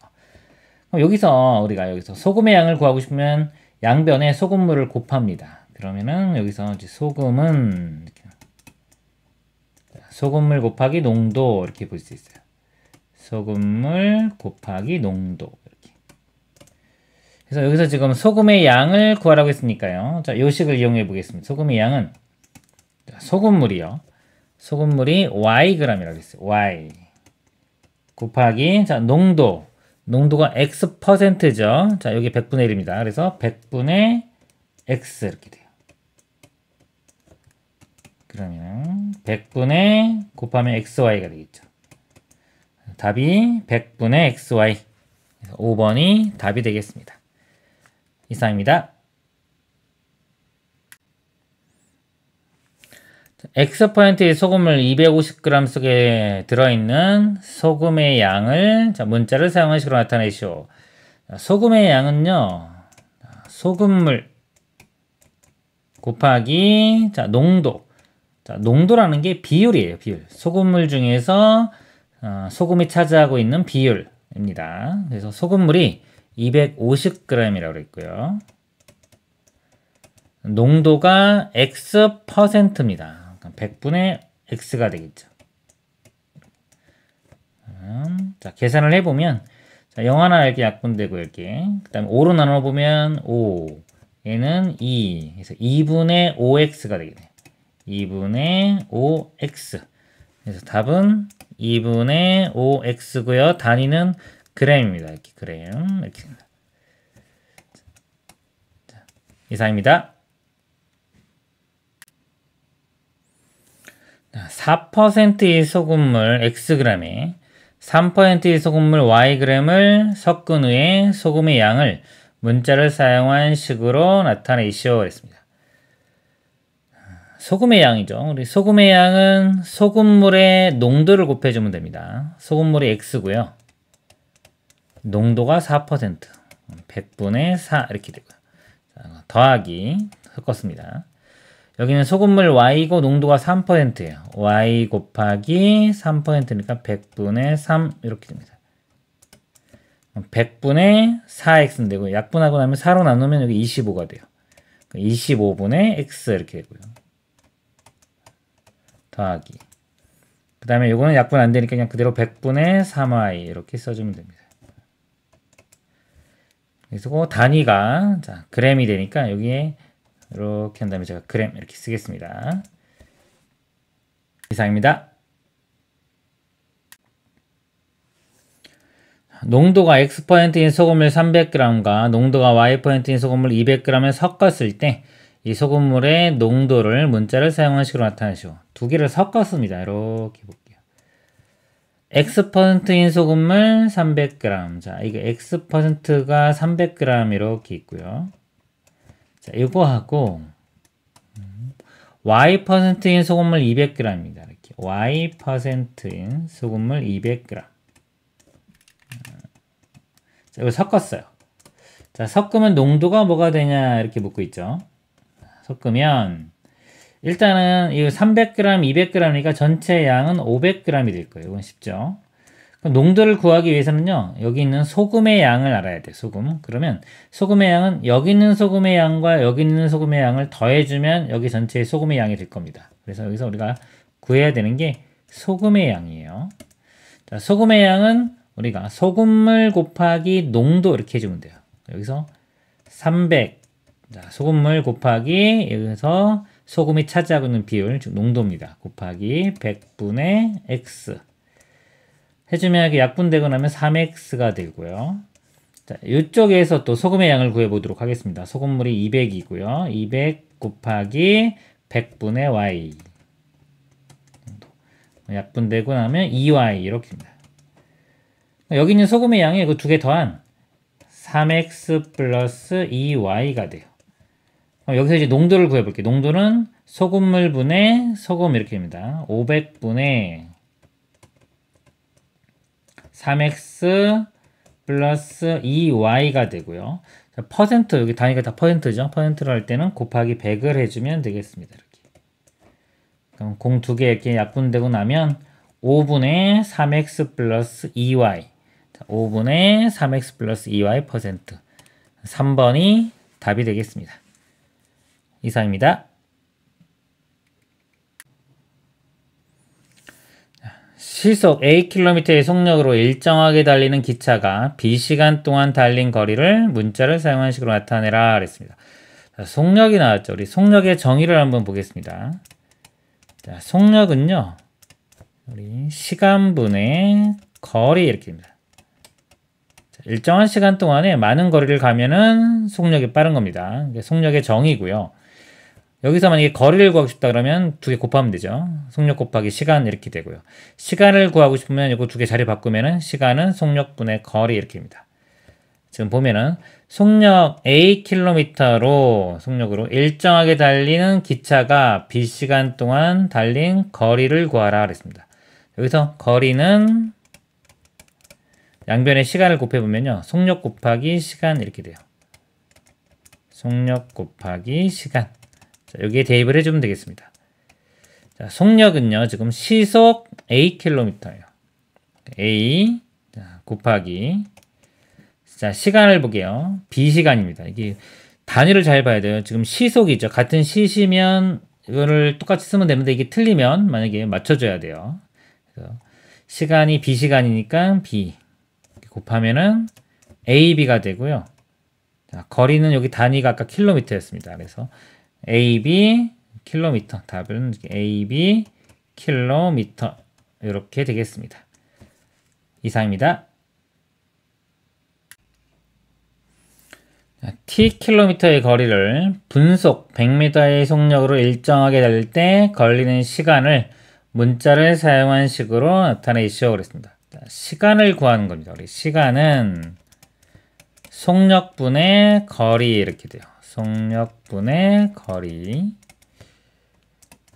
그럼 우리가 여기서 소금의 양을 구하고 싶으면 양변에 소금물을 곱합니다. 그러면은 여기서 이제 소금은 소금물 곱하기 농도 이렇게 볼 수 있어요. 소금물 곱하기 농도 이렇게. 그래서 여기서 지금 소금의 양을 구하라고 했으니까요. 자, 요 식을 이용해 보겠습니다. 소금의 양은 소금물이요. 소금물이 Yg이라고 했어요. Y 곱하기 자 농도 농도가 X%죠. 자, 여기 100분의 1입니다. 그래서 100분의 X 이렇게 돼요. 그러면 100분의 곱하면 XY가 되겠죠. 답이 100분의 XY. 5번이 답이 되겠습니다. 이상입니다. X퍼센트의 소금물 250g 속에 들어있는 소금의 양을 문자를 사용한 식으로 나타내시오. 소금의 양은요, 소금물 곱하기 농도. 농도라는 게 비율이에요. 비율. 소금물 중에서 소금이 차지하고 있는 비율입니다. 그래서 소금물이 250g이라고 했고요. 농도가 X%입니다. 100분의 X가 되겠죠. 자, 계산을 해보면, 자, 0 하나 이렇게 약분되고, 이렇게. 그 다음에 5로 나눠보면 5. 얘는 2. 그래서 2분의 5X가 되겠네요. 2분의 5X. 그래서 답은 2분의 5X고요. 단위는 g입니다. 이렇게 그램. 이렇게 됩니다. 자, 이상입니다. 4%의 소금물 Xg에 3%의 소금물 Yg을 섞은 후에 소금의 양을 문자를 사용한 식으로 나타내시오. 그랬습니다. 소금의 양이죠. 우리 소금의 양은 소금물의 농도를 곱해주면 됩니다. 소금물이 X고요. 농도가 4%. 100분의 4 이렇게 되고요. 자, 더하기 섞었습니다. 여기는 소금물 Y고 농도가 3%예요. Y 곱하기 3%니까 100분의 3 이렇게 됩니다. 100분의 4X는 되고 약분하고 나면 4로 나누면 여기 25가 돼요. 25분의 X 이렇게 되고요. 더하기. 그 다음에 요거는 약분 안 되니까 그냥 그대로 100분의 3Y 이렇게 써주면 됩니다. 그래서 그 단위가 자, g이 되니까 여기에 이렇게 한 다음에 제가 g 이렇게 쓰겠습니다. 이상입니다. 농도가 X%인 소금물 300g과 농도가 Y%인 소금물 200g을 섞었을 때 이 소금물의 농도를 문자를 사용한 식으로 나타내시오. 두 개를 섞었습니다. 이렇게 볼게요. X%인 소금물 300g. 자, 이거 X%가 300g 이렇게 있고요. 자, 이거하고 Y%인 소금물 200g입니다. 이렇게 Y%인 소금물 200g. 자, 이거 섞었어요. 자, 섞으면 농도가 뭐가 되냐 이렇게 묻고 있죠. 섞으면 일단은 이 300g, 200g이니까 전체 양은 500g이 될 거예요. 이건 쉽죠. 그럼 농도를 구하기 위해서는요. 여기 있는 소금의 양을 알아야 돼요. 소금. 그러면 소금의 양은 여기 있는 소금의 양과 여기 있는 소금의 양을 더해주면 여기 전체의 소금의 양이 될 겁니다. 그래서 여기서 우리가 구해야 되는 게 소금의 양이에요. 자, 소금의 양은 우리가 소금물 곱하기 농도 이렇게 해주면 돼요. 여기서 300 자, 소금물 곱하기 여기서 소금이 차지하고 있는 비율 즉 농도입니다. 곱하기 100분의 X 해주면 이렇게 약분되고 나면 3X가 되고요. 자, 이쪽에서 또 소금의 양을 구해보도록 하겠습니다. 소금물이 200이고요. 200 곱하기 100분의 Y 약분되고 나면 2Y 이렇게 됩니다. 여기 있는 소금의 양이 그 두 개 더한 3x 플러스 2y가 돼요. 여기서 이제 농도를 구해볼게요. 농도는 소금물 분의 소금 이렇게 됩니다. 500분의 3x 플러스 2y가 되고요. 자, 퍼센트, 여기 단위가 다 퍼센트죠. 퍼센트를 할 때는 곱하기 100을 해주면 되겠습니다. 이렇게. 그럼 공 두 개 이렇게 약분되고 나면 5분의 3x 플러스 2y 5분의 3x 플러스 2y 퍼센트 3번이 답이 되겠습니다. 이상입니다. 시속 Akm의 속력으로 일정하게 달리는 기차가 B시간 동안 달린 거리를 문자를 사용한 식으로 나타내라 그랬습니다. 자, 속력이 나왔죠. 우리 속력의 정의를 한번 보겠습니다. 자, 속력은요. 우리 시간분의 거리 이렇게 됩니다. 일정한 시간 동안에 많은 거리를 가면은 속력이 빠른 겁니다. 이게 속력의 정의고요. 여기서 만약에 거리를 구하고 싶다 그러면 두 개 곱하면 되죠. 속력 곱하기 시간 이렇게 되고요. 시간을 구하고 싶으면 이거 두 개 자리 바꾸면은 시간은 속력분의 거리 이렇게 됩니다. 지금 보면은 속력 A 속력으로 일정하게 달리는 기차가 B시간 동안 달린 거리를 구하라 그랬습니다. 여기서 거리는 양변의 시간을 곱해보면요. 속력 곱하기 시간 이렇게 돼요. 속력 곱하기 시간. 자, 여기에 대입을 해주면 되겠습니다. 자, 속력은요. 지금 시속 Akm예요. A 곱하기 자, 시간을 볼게요. B시간입니다. 이게 단위를 잘 봐야 돼요. 지금 시속이죠. 같은 시시면 이거를 똑같이 쓰면 되는데 이게 틀리면 만약에 맞춰줘야 돼요. 그래서 시간이 B시간이니까 B 곱하면은 AB가 되고요. 자, 거리는 여기 단위가 아까 킬로미터였습니다. 그래서 AB 킬로미터 답은 AB 킬로미터 이렇게 되겠습니다. 이상입니다. T킬로미터의 거리를 분속 100m의 속력으로 일정하게 달릴 때 걸리는 시간을 문자를 사용한 식으로 나타내시오 그랬습니다. 시간을 구하는 겁니다. 우리 시간은 속력분의 거리 이렇게 돼요. 속력분의 거리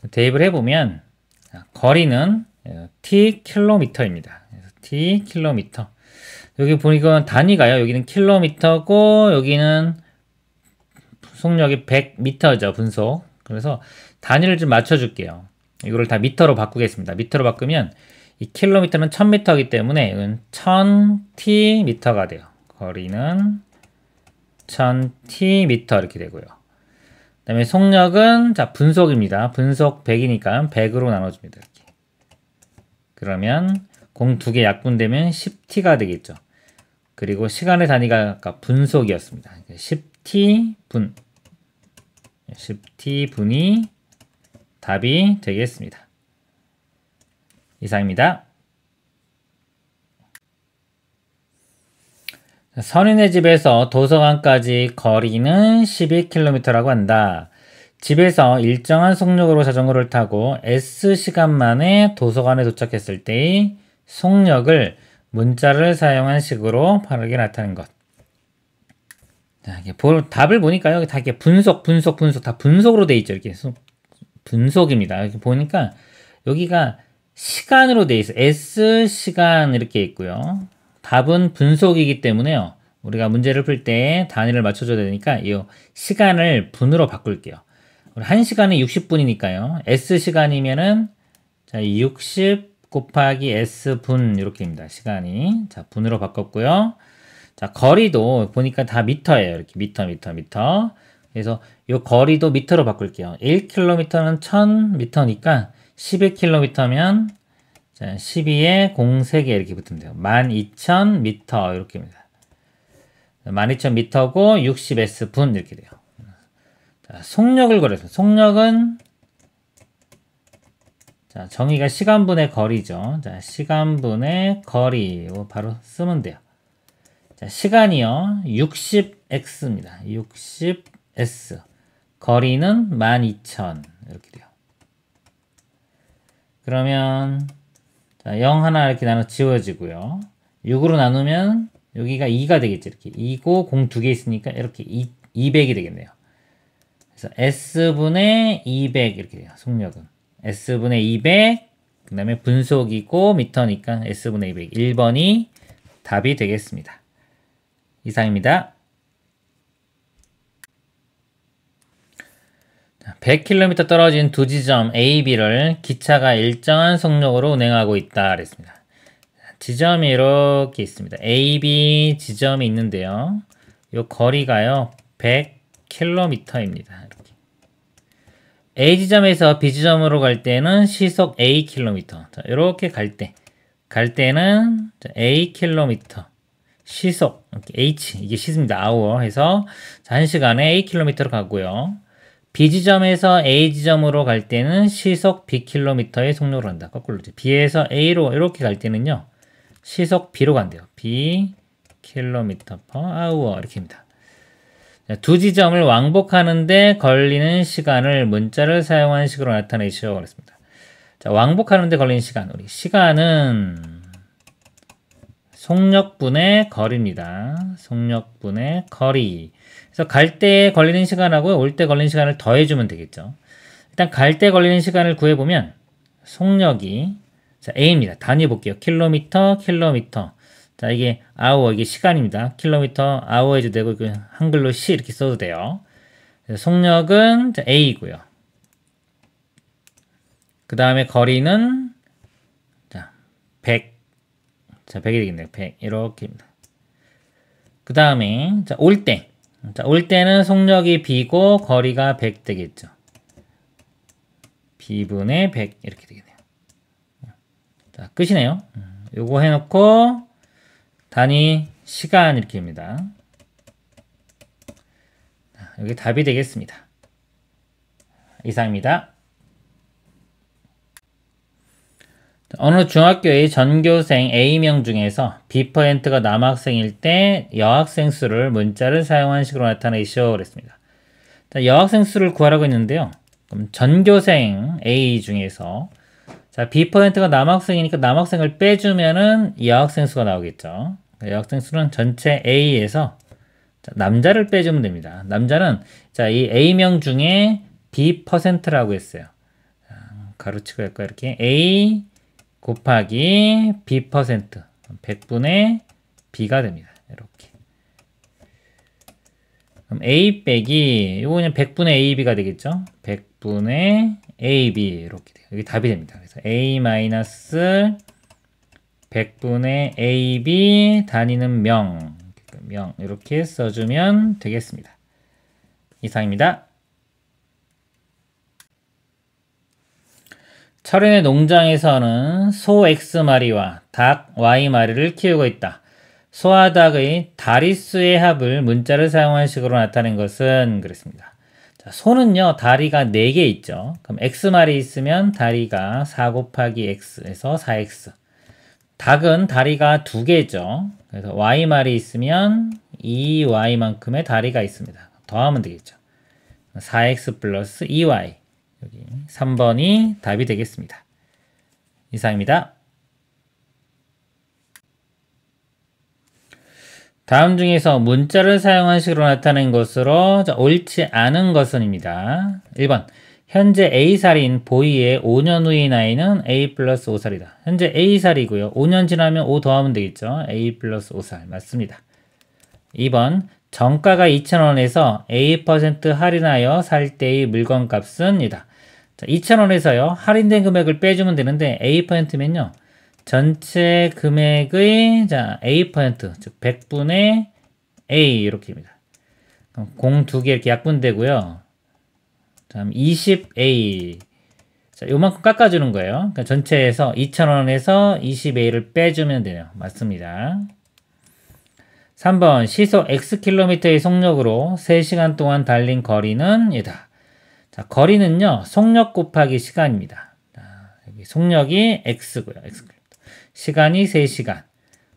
대입을 해보면 거리는 T킬로미터입니다. T킬로미터 여기 보니까 단위가요. 여기는 킬로미터고 여기는 속력이 100m죠. 분속. 그래서 단위를 좀 맞춰줄게요. 이거를 다 미터로 바꾸겠습니다. 미터로 바꾸면 이 킬로미터는 1000m이기 때문에 이건 1000t미터가 돼요. 거리는 1000t미터 이렇게 되고요. 그 다음에 속력은 자 분속입니다. 분속 100이니까 100으로 나눠줍니다. 이렇게. 그러면 공 두 개 약분되면 10t가 되겠죠. 그리고 시간의 단위가 아까 분속이었습니다. 10t분이 답이 되겠습니다. 이상입니다. 선인의 집에서 도서관까지 거리는 12km라고 한다. 집에서 일정한 속력으로 자전거를 타고 S시간 만에 도서관에 도착했을 때의 속력을 문자를 사용한 식으로 빠르게 나타낸 것. 자, 이게 답을 보니까요. 여기 다 이렇게 분속 다 분속으로 돼 있죠. 이렇게 분속입니다. 이렇게 보니까 여기가 시간으로 돼 있어요. S시간 이렇게 있고요. 답은 분속이기 때문에요. 우리가 문제를 풀 때 단위를 맞춰줘야 되니까 이 시간을 분으로 바꿀게요. 우리 1시간이 60분이니까요. S시간이면은 자, 60 곱하기 S분 이렇게입니다. 시간이. 자, 분으로 바꿨고요. 자, 거리도 보니까 다 미터예요. 이렇게 미터. 그래서 이 거리도 미터로 바꿀게요. 1km는 1000m니까 12km면 자, 12에 03개 이렇게 붙으면 돼요. 12000m 이렇게입니다. 12000m고 60S분 이렇게 돼요. 자, 속력을 걸어서 속력은 자, 정의가 시간분의 거리죠. 자, 시간분의 거리 바로 쓰면 돼요. 자, 시간이요. 60x입니다. 60s. 거리는 12000 이렇게 돼요. 그러면 자, 0 하나 이렇게 나눠 지워지고요. 6으로 나누면 여기가 2가 되겠죠. 이렇게 2고 0 두 개 있으니까 이렇게 200이 되겠네요. 그래서 S분의 200 이렇게 돼요. 속력은. S분의 200, 그 다음에 분속이고 미터니까 S분의 200. 1번이 답이 되겠습니다. 이상입니다. 100km 떨어진 두 지점 A, B를 기차가 일정한 속력으로 운행하고 있다 그랬습니다. 지점이 이렇게 있습니다. A, B 지점이 있는데요. 이 거리가요. 100km입니다. A 지점에서 B 지점으로 갈 때는 시속 Akm. 자, 이렇게 갈 때는 Akm. 시속 H 이게 시입니다. hour 해서 1시간에 Akm로 가고요. B 지점에서 A 지점으로 갈 때는 시속 Bkm의 속력으로 간다. 거꾸로 B에서 A로 이렇게 갈 때는요. 시속 B로 간대요. B 킬로미터 per hour 이렇게입니다. 두 지점을 왕복하는데 걸리는 시간을 문자를 사용한 식으로 나타내시오. 그랬습니다. 자, 왕복하는데 걸리는 시간. 우리 시간은 속력분의 거리입니다. 속력분의 거리. 그래서 갈 때 걸리는 시간하고 올 때 걸리는 시간을 더해주면 되겠죠. 일단 갈 때 걸리는 시간을 구해보면 속력이 자, A입니다. 단위 볼게요. 킬로미터. 자, 이게 hour, 이게 시간입니다. 킬로미터, hour 해도 되고, 한글로 C 이렇게 써도 돼요. 그래서 속력은 A이고요. 그 다음에 거리는, 자, 100. 자, 100이 되겠네요. 100. 이렇게입니다. 그 다음에, 자, 올 때. 자, 올 때는 속력이 B고, 거리가 100 되겠죠. B분의 100. 이렇게 되겠네요. 자, 끝이네요. 요거 해놓고, 단위 시간 이렇게입니다. 여기 답이 되겠습니다. 이상입니다. 어느 중학교의 전교생 A명 중에서 B%가 남학생일 때 여학생 수를 문자를 사용한 식으로 나타내시오. 그랬습니다. 자, 여학생 수를 구하라고 했는데요. 그럼 전교생 A 중에서 자, B%가 남학생이니까 남학생을 빼주면은 여학생 수가 나오겠죠. 여학생 수는 전체 A에서 남자를 빼주면 됩니다. 남자는 자, 이 A명 중에 B%라고 했어요. 자, 가로치고 할까요? 이렇게 A 곱하기 B%, 100분의 B가 됩니다. 이렇게. 그럼 A 빼기 이거 그냥 100분의 AB가 되겠죠? 100분의 AB 이렇게 돼요. 여기 답이 됩니다. 그래서 A 마이너스 100분의 AB 단위는 명 이렇게 써주면 되겠습니다. 이상입니다. 철인의 농장에서는 소 X마리와 닭 Y마리를 키우고 있다. 소와 닭의 다리수의 합을 문자를 사용한 식으로 나타낸 것은 그랬습니다. 자, 소는요 다리가 4개 있죠. 그럼 X마리 있으면 다리가 4 곱하기 X에서 4X. 닭은 다리가 2개죠. 그래서 Y말이 있으면 2Y만큼의 다리가 있습니다. 더하면 되겠죠. 4X 플러스 2Y. 여기 3번이 답이 되겠습니다. 이상입니다. 다음 중에서 문자를 사용한 식으로 나타낸 것으로 옳지 않은 것은입니다. 1번. 현재 A살인 보이의 5년 후의 나이는 A 플러스 5살이다. 현재 A살이고요. 5년 지나면 5 더하면 되겠죠. A 플러스 5살. 맞습니다. 2번. 정가가 2,000원에서 A% 할인하여 살 때의 물건값은 이다. 자, 2,000원에서요. 할인된 금액을 빼주면 되는데 A%면요. 전체 금액의 자, A%, 즉 100분의 A 이렇게입니다. 공 2개 이렇게 약분되고요. 다음 20A. 자, 요만큼 깎아주는 거예요. 그러니까 전체에서 2,000원에서 20A를 빼주면 돼요. 맞습니다. 3번 시속 X킬로미터의 속력으로 3시간 동안 달린 거리는 이다. 자, 거리는요. 속력 곱하기 시간입니다. 자, 여기 속력이 X고요. X킬로미터. 시간이 3시간.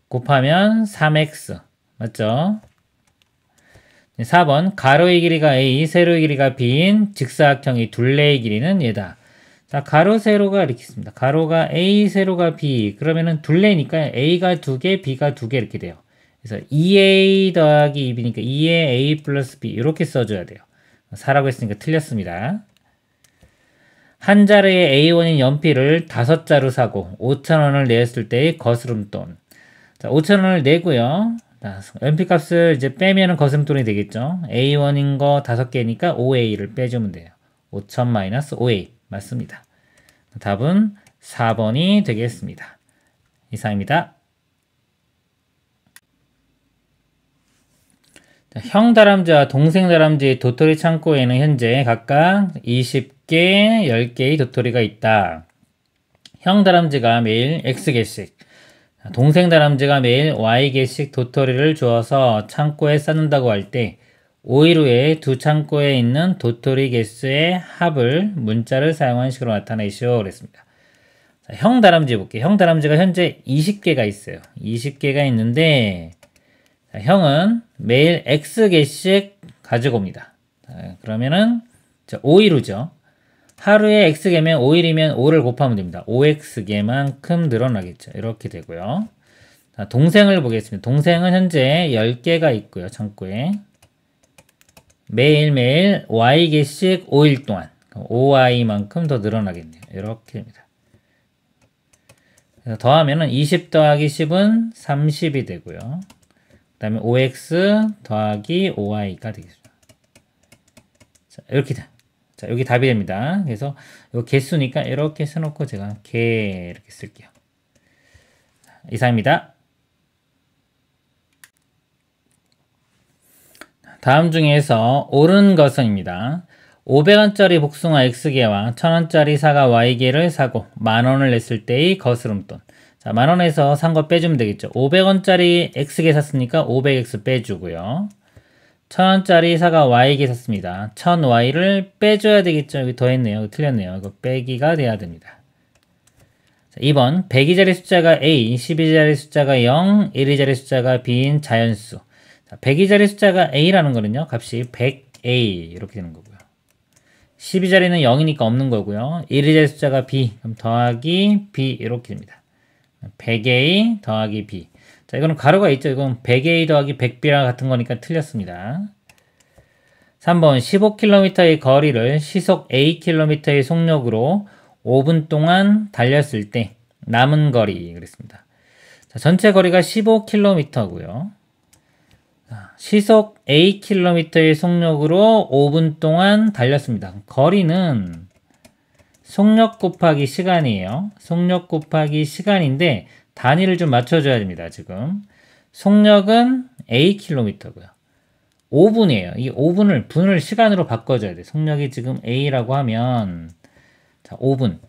곱하면 3X. 맞죠? 4번 가로의 길이가 A, 세로의 길이가 B인 직사각형의 둘레의 길이는 얘다. 자, 가로, 세로가 이렇게 있습니다. 가로가 A, 세로가 B. 그러면은 둘레니까 A가 2개, B가 2개 이렇게 돼요. 그래서 2A 더하기 2B니까 2의 A 플러스 B 이렇게 써줘야 돼요. 4라고 했으니까 틀렸습니다. 한 자루의 A1인 연필을 5자루 사고 5,000원을 냈을 때의 거스름돈. 자, 5,000원을 내고요. 연필값을 이제 빼면은 거스름돈이 되겠죠. A1인 거 5개니까 5A를 빼주면 돼요. 5,000 마이너스 5A. 맞습니다. 답은 4번이 되겠습니다. 이상입니다. 자, 형 다람쥐와 동생 다람쥐의 도토리 창고에는 현재 각각 20개, 10개의 도토리가 있다. 형 다람쥐가 매일 X개씩, 동생 다람쥐가 매일 Y개씩 도토리를 주어서 창고에 쌓는다고 할 때 5일 후에 두 창고에 있는 도토리 개수의 합을 문자를 사용한 식으로 나타내시오. 그랬습니다. 자, 형 다람쥐 볼게요. 형 다람쥐가 현재 20개가 있어요. 20개가 있는데 자, 형은 매일 X개씩 가지고 옵니다. 자, 그러면은 5일후죠. 하루에 X개면 5일이면 5를 곱하면 됩니다. 5X개만큼 늘어나겠죠. 이렇게 되고요. 자, 동생을 보겠습니다. 동생은 현재 10개가 있고요. 창고에. 매일매일 Y개씩 5일 동안 5Y만큼 더 늘어나겠네요. 이렇게 됩니다. 그래서 더하면은 20 더하기 10은 30이 되고요. 그 다음에 5X 더하기 5Y가 되겠습니다. 자, 이렇게 돼. 자, 여기 답이 됩니다. 그래서 이 개수니까 이렇게 써놓고 제가 개 이렇게 쓸게요. 이상입니다. 다음 중에서 옳은 것은입니다. 500원짜리 복숭아 X개와 1000원짜리 사과 Y개를 사고 만원을 냈을 때의 거스름돈. 자, 만원에서 산 거 빼주면 되겠죠. 500원짜리 X개 샀으니까 500X 빼주고요. 1000원짜리 사과 Y개 샀습니다. 1000Y를 빼줘야 되겠죠. 여기 더했네요. 틀렸네요. 이거 빼기가 돼야 됩니다. 자, 2번 100이자리 숫자가 A, 12자리 숫자가 0, 1이자리 숫자가 B인 자연수. 자, 100이자리 숫자가 A라는 거는요. 값이 100A 이렇게 되는 거고요. 12자리는 0이니까 없는 거고요. 1이자리 숫자가 B, 그럼 더하기 B 이렇게 됩니다. 100A 더하기 B. 자, 이거는 가로가 있죠. 이건 100A 더하기 100B랑 같은 거니까 틀렸습니다. 3번 15km의 거리를 시속 Akm의 속력으로 5분 동안 달렸을 때 남은 거리 그랬습니다. 자, 전체 거리가 15km고요. 시속 Akm의 속력으로 5분 동안 달렸습니다. 거리는 속력 곱하기 시간이에요. 속력 곱하기 시간인데 단위를 좀 맞춰줘야 됩니다. 지금 속력은 Akm고요. 5분이에요. 이 5분을 분을 시간으로 바꿔줘야 돼요. 속력이 지금 A라고 하면 자, 5분.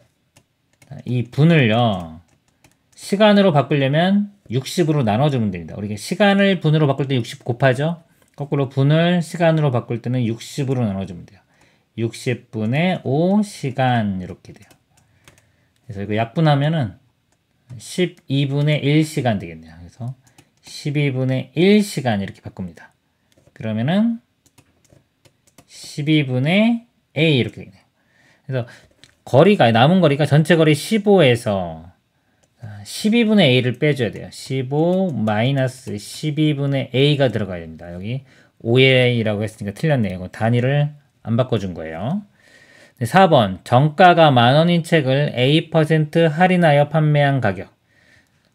이 분을요. 시간으로 바꾸려면 60으로 나눠주면 됩니다. 우리가 시간을 분으로 바꿀 때 60 곱하죠. 거꾸로 분을 시간으로 바꿀 때는 60으로 나눠주면 돼요. 60분의 5시간 이렇게 돼요. 그래서 이거 약분하면은 12분의 1시간 되겠네요. 그래서 12분의 1시간 이렇게 바꿉니다. 그러면은 12분의 A 이렇게 되겠네요. 그래서 거리가 남은 거리가 전체 거리 15에서 12분의 A를 빼줘야 돼요. 15 마이너스 12분의 A가 들어가야 됩니다. 여기 5A라고 했으니까 틀렸네요. 이거 단위를 안 바꿔준 거예요. 4번 정가가 만원인 책을 A% 할인하여 판매한 가격.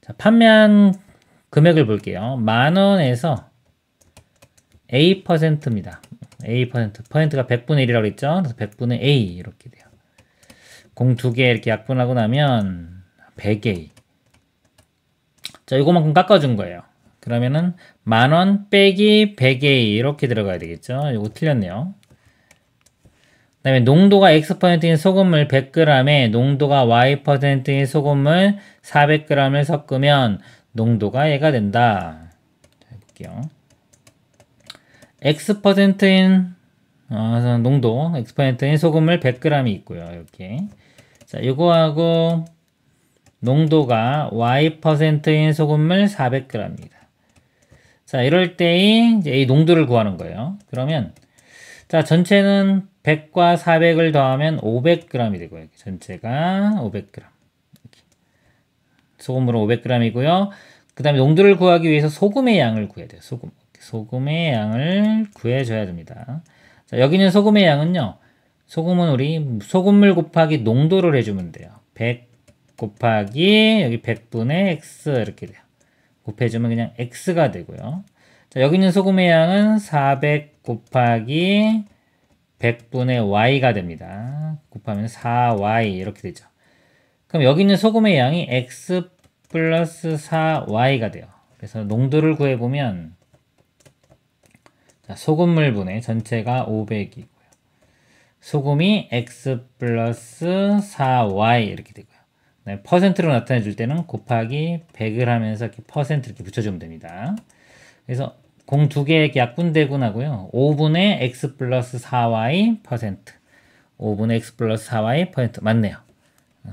자, 판매한 금액을 볼게요. 만원에서 A%입니다. 퍼센트가 100분의 1이라고 했죠. 그래서 100분의 A 이렇게 돼요. 공 두 개 이렇게 약분하고 나면 100A. 자, 이거만큼 깎아준 거예요. 그러면은 만원 빼기 100A 이렇게 들어가야 되겠죠. 이거 틀렸네요. 그 다음에 농도가 X%인 소금물 100g에 농도가 Y%인 소금물 400g을 섞으면 농도가 얘가 된다. 자, 해볼게요. X%인 농도 X%인 소금물 100g이 있고요. 이렇게. 자, 이거하고 농도가 Y%인 소금물 400g입니다. 자, 이럴 때의 이제 이 농도를 구하는 거예요. 그러면 자, 전체는 100과 400을 더하면 500g이 되고요. 이렇게 전체가 500g. 이렇게. 소금물은 500g이고요. 그 다음에 농도를 구하기 위해서 소금의 양을 구해야 돼요. 소금의 양을 구해줘야 됩니다. 자, 여기 있는 소금의 양은요. 소금은 우리 소금물 곱하기 농도를 해주면 돼요. 100 곱하기 여기 100분의 X 이렇게 돼요. 곱해주면 그냥 X가 되고요. 자, 여기 있는 소금의 양은 400 곱하기 100분의 Y가 됩니다. 곱하면 4Y 이렇게 되죠. 그럼 여기 있는 소금의 양이 X 플러스 4Y가 돼요. 그래서 농도를 구해보면 자, 소금물분의 전체가 500이고요. 소금이 X 플러스 4Y 이렇게 되고요. 네, 퍼센트로 나타내 줄 때는 곱하기 100을 하면서 이렇게 퍼센트 이렇게 붙여주면 됩니다. 그래서 공 두 개 이렇게 약분되고 나고요. 5분의 X 플러스 4Y 퍼센트. 5분의 X 플러스 4Y 퍼센트. 맞네요.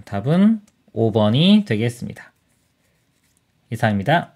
답은 5번이 되겠습니다. 이상입니다.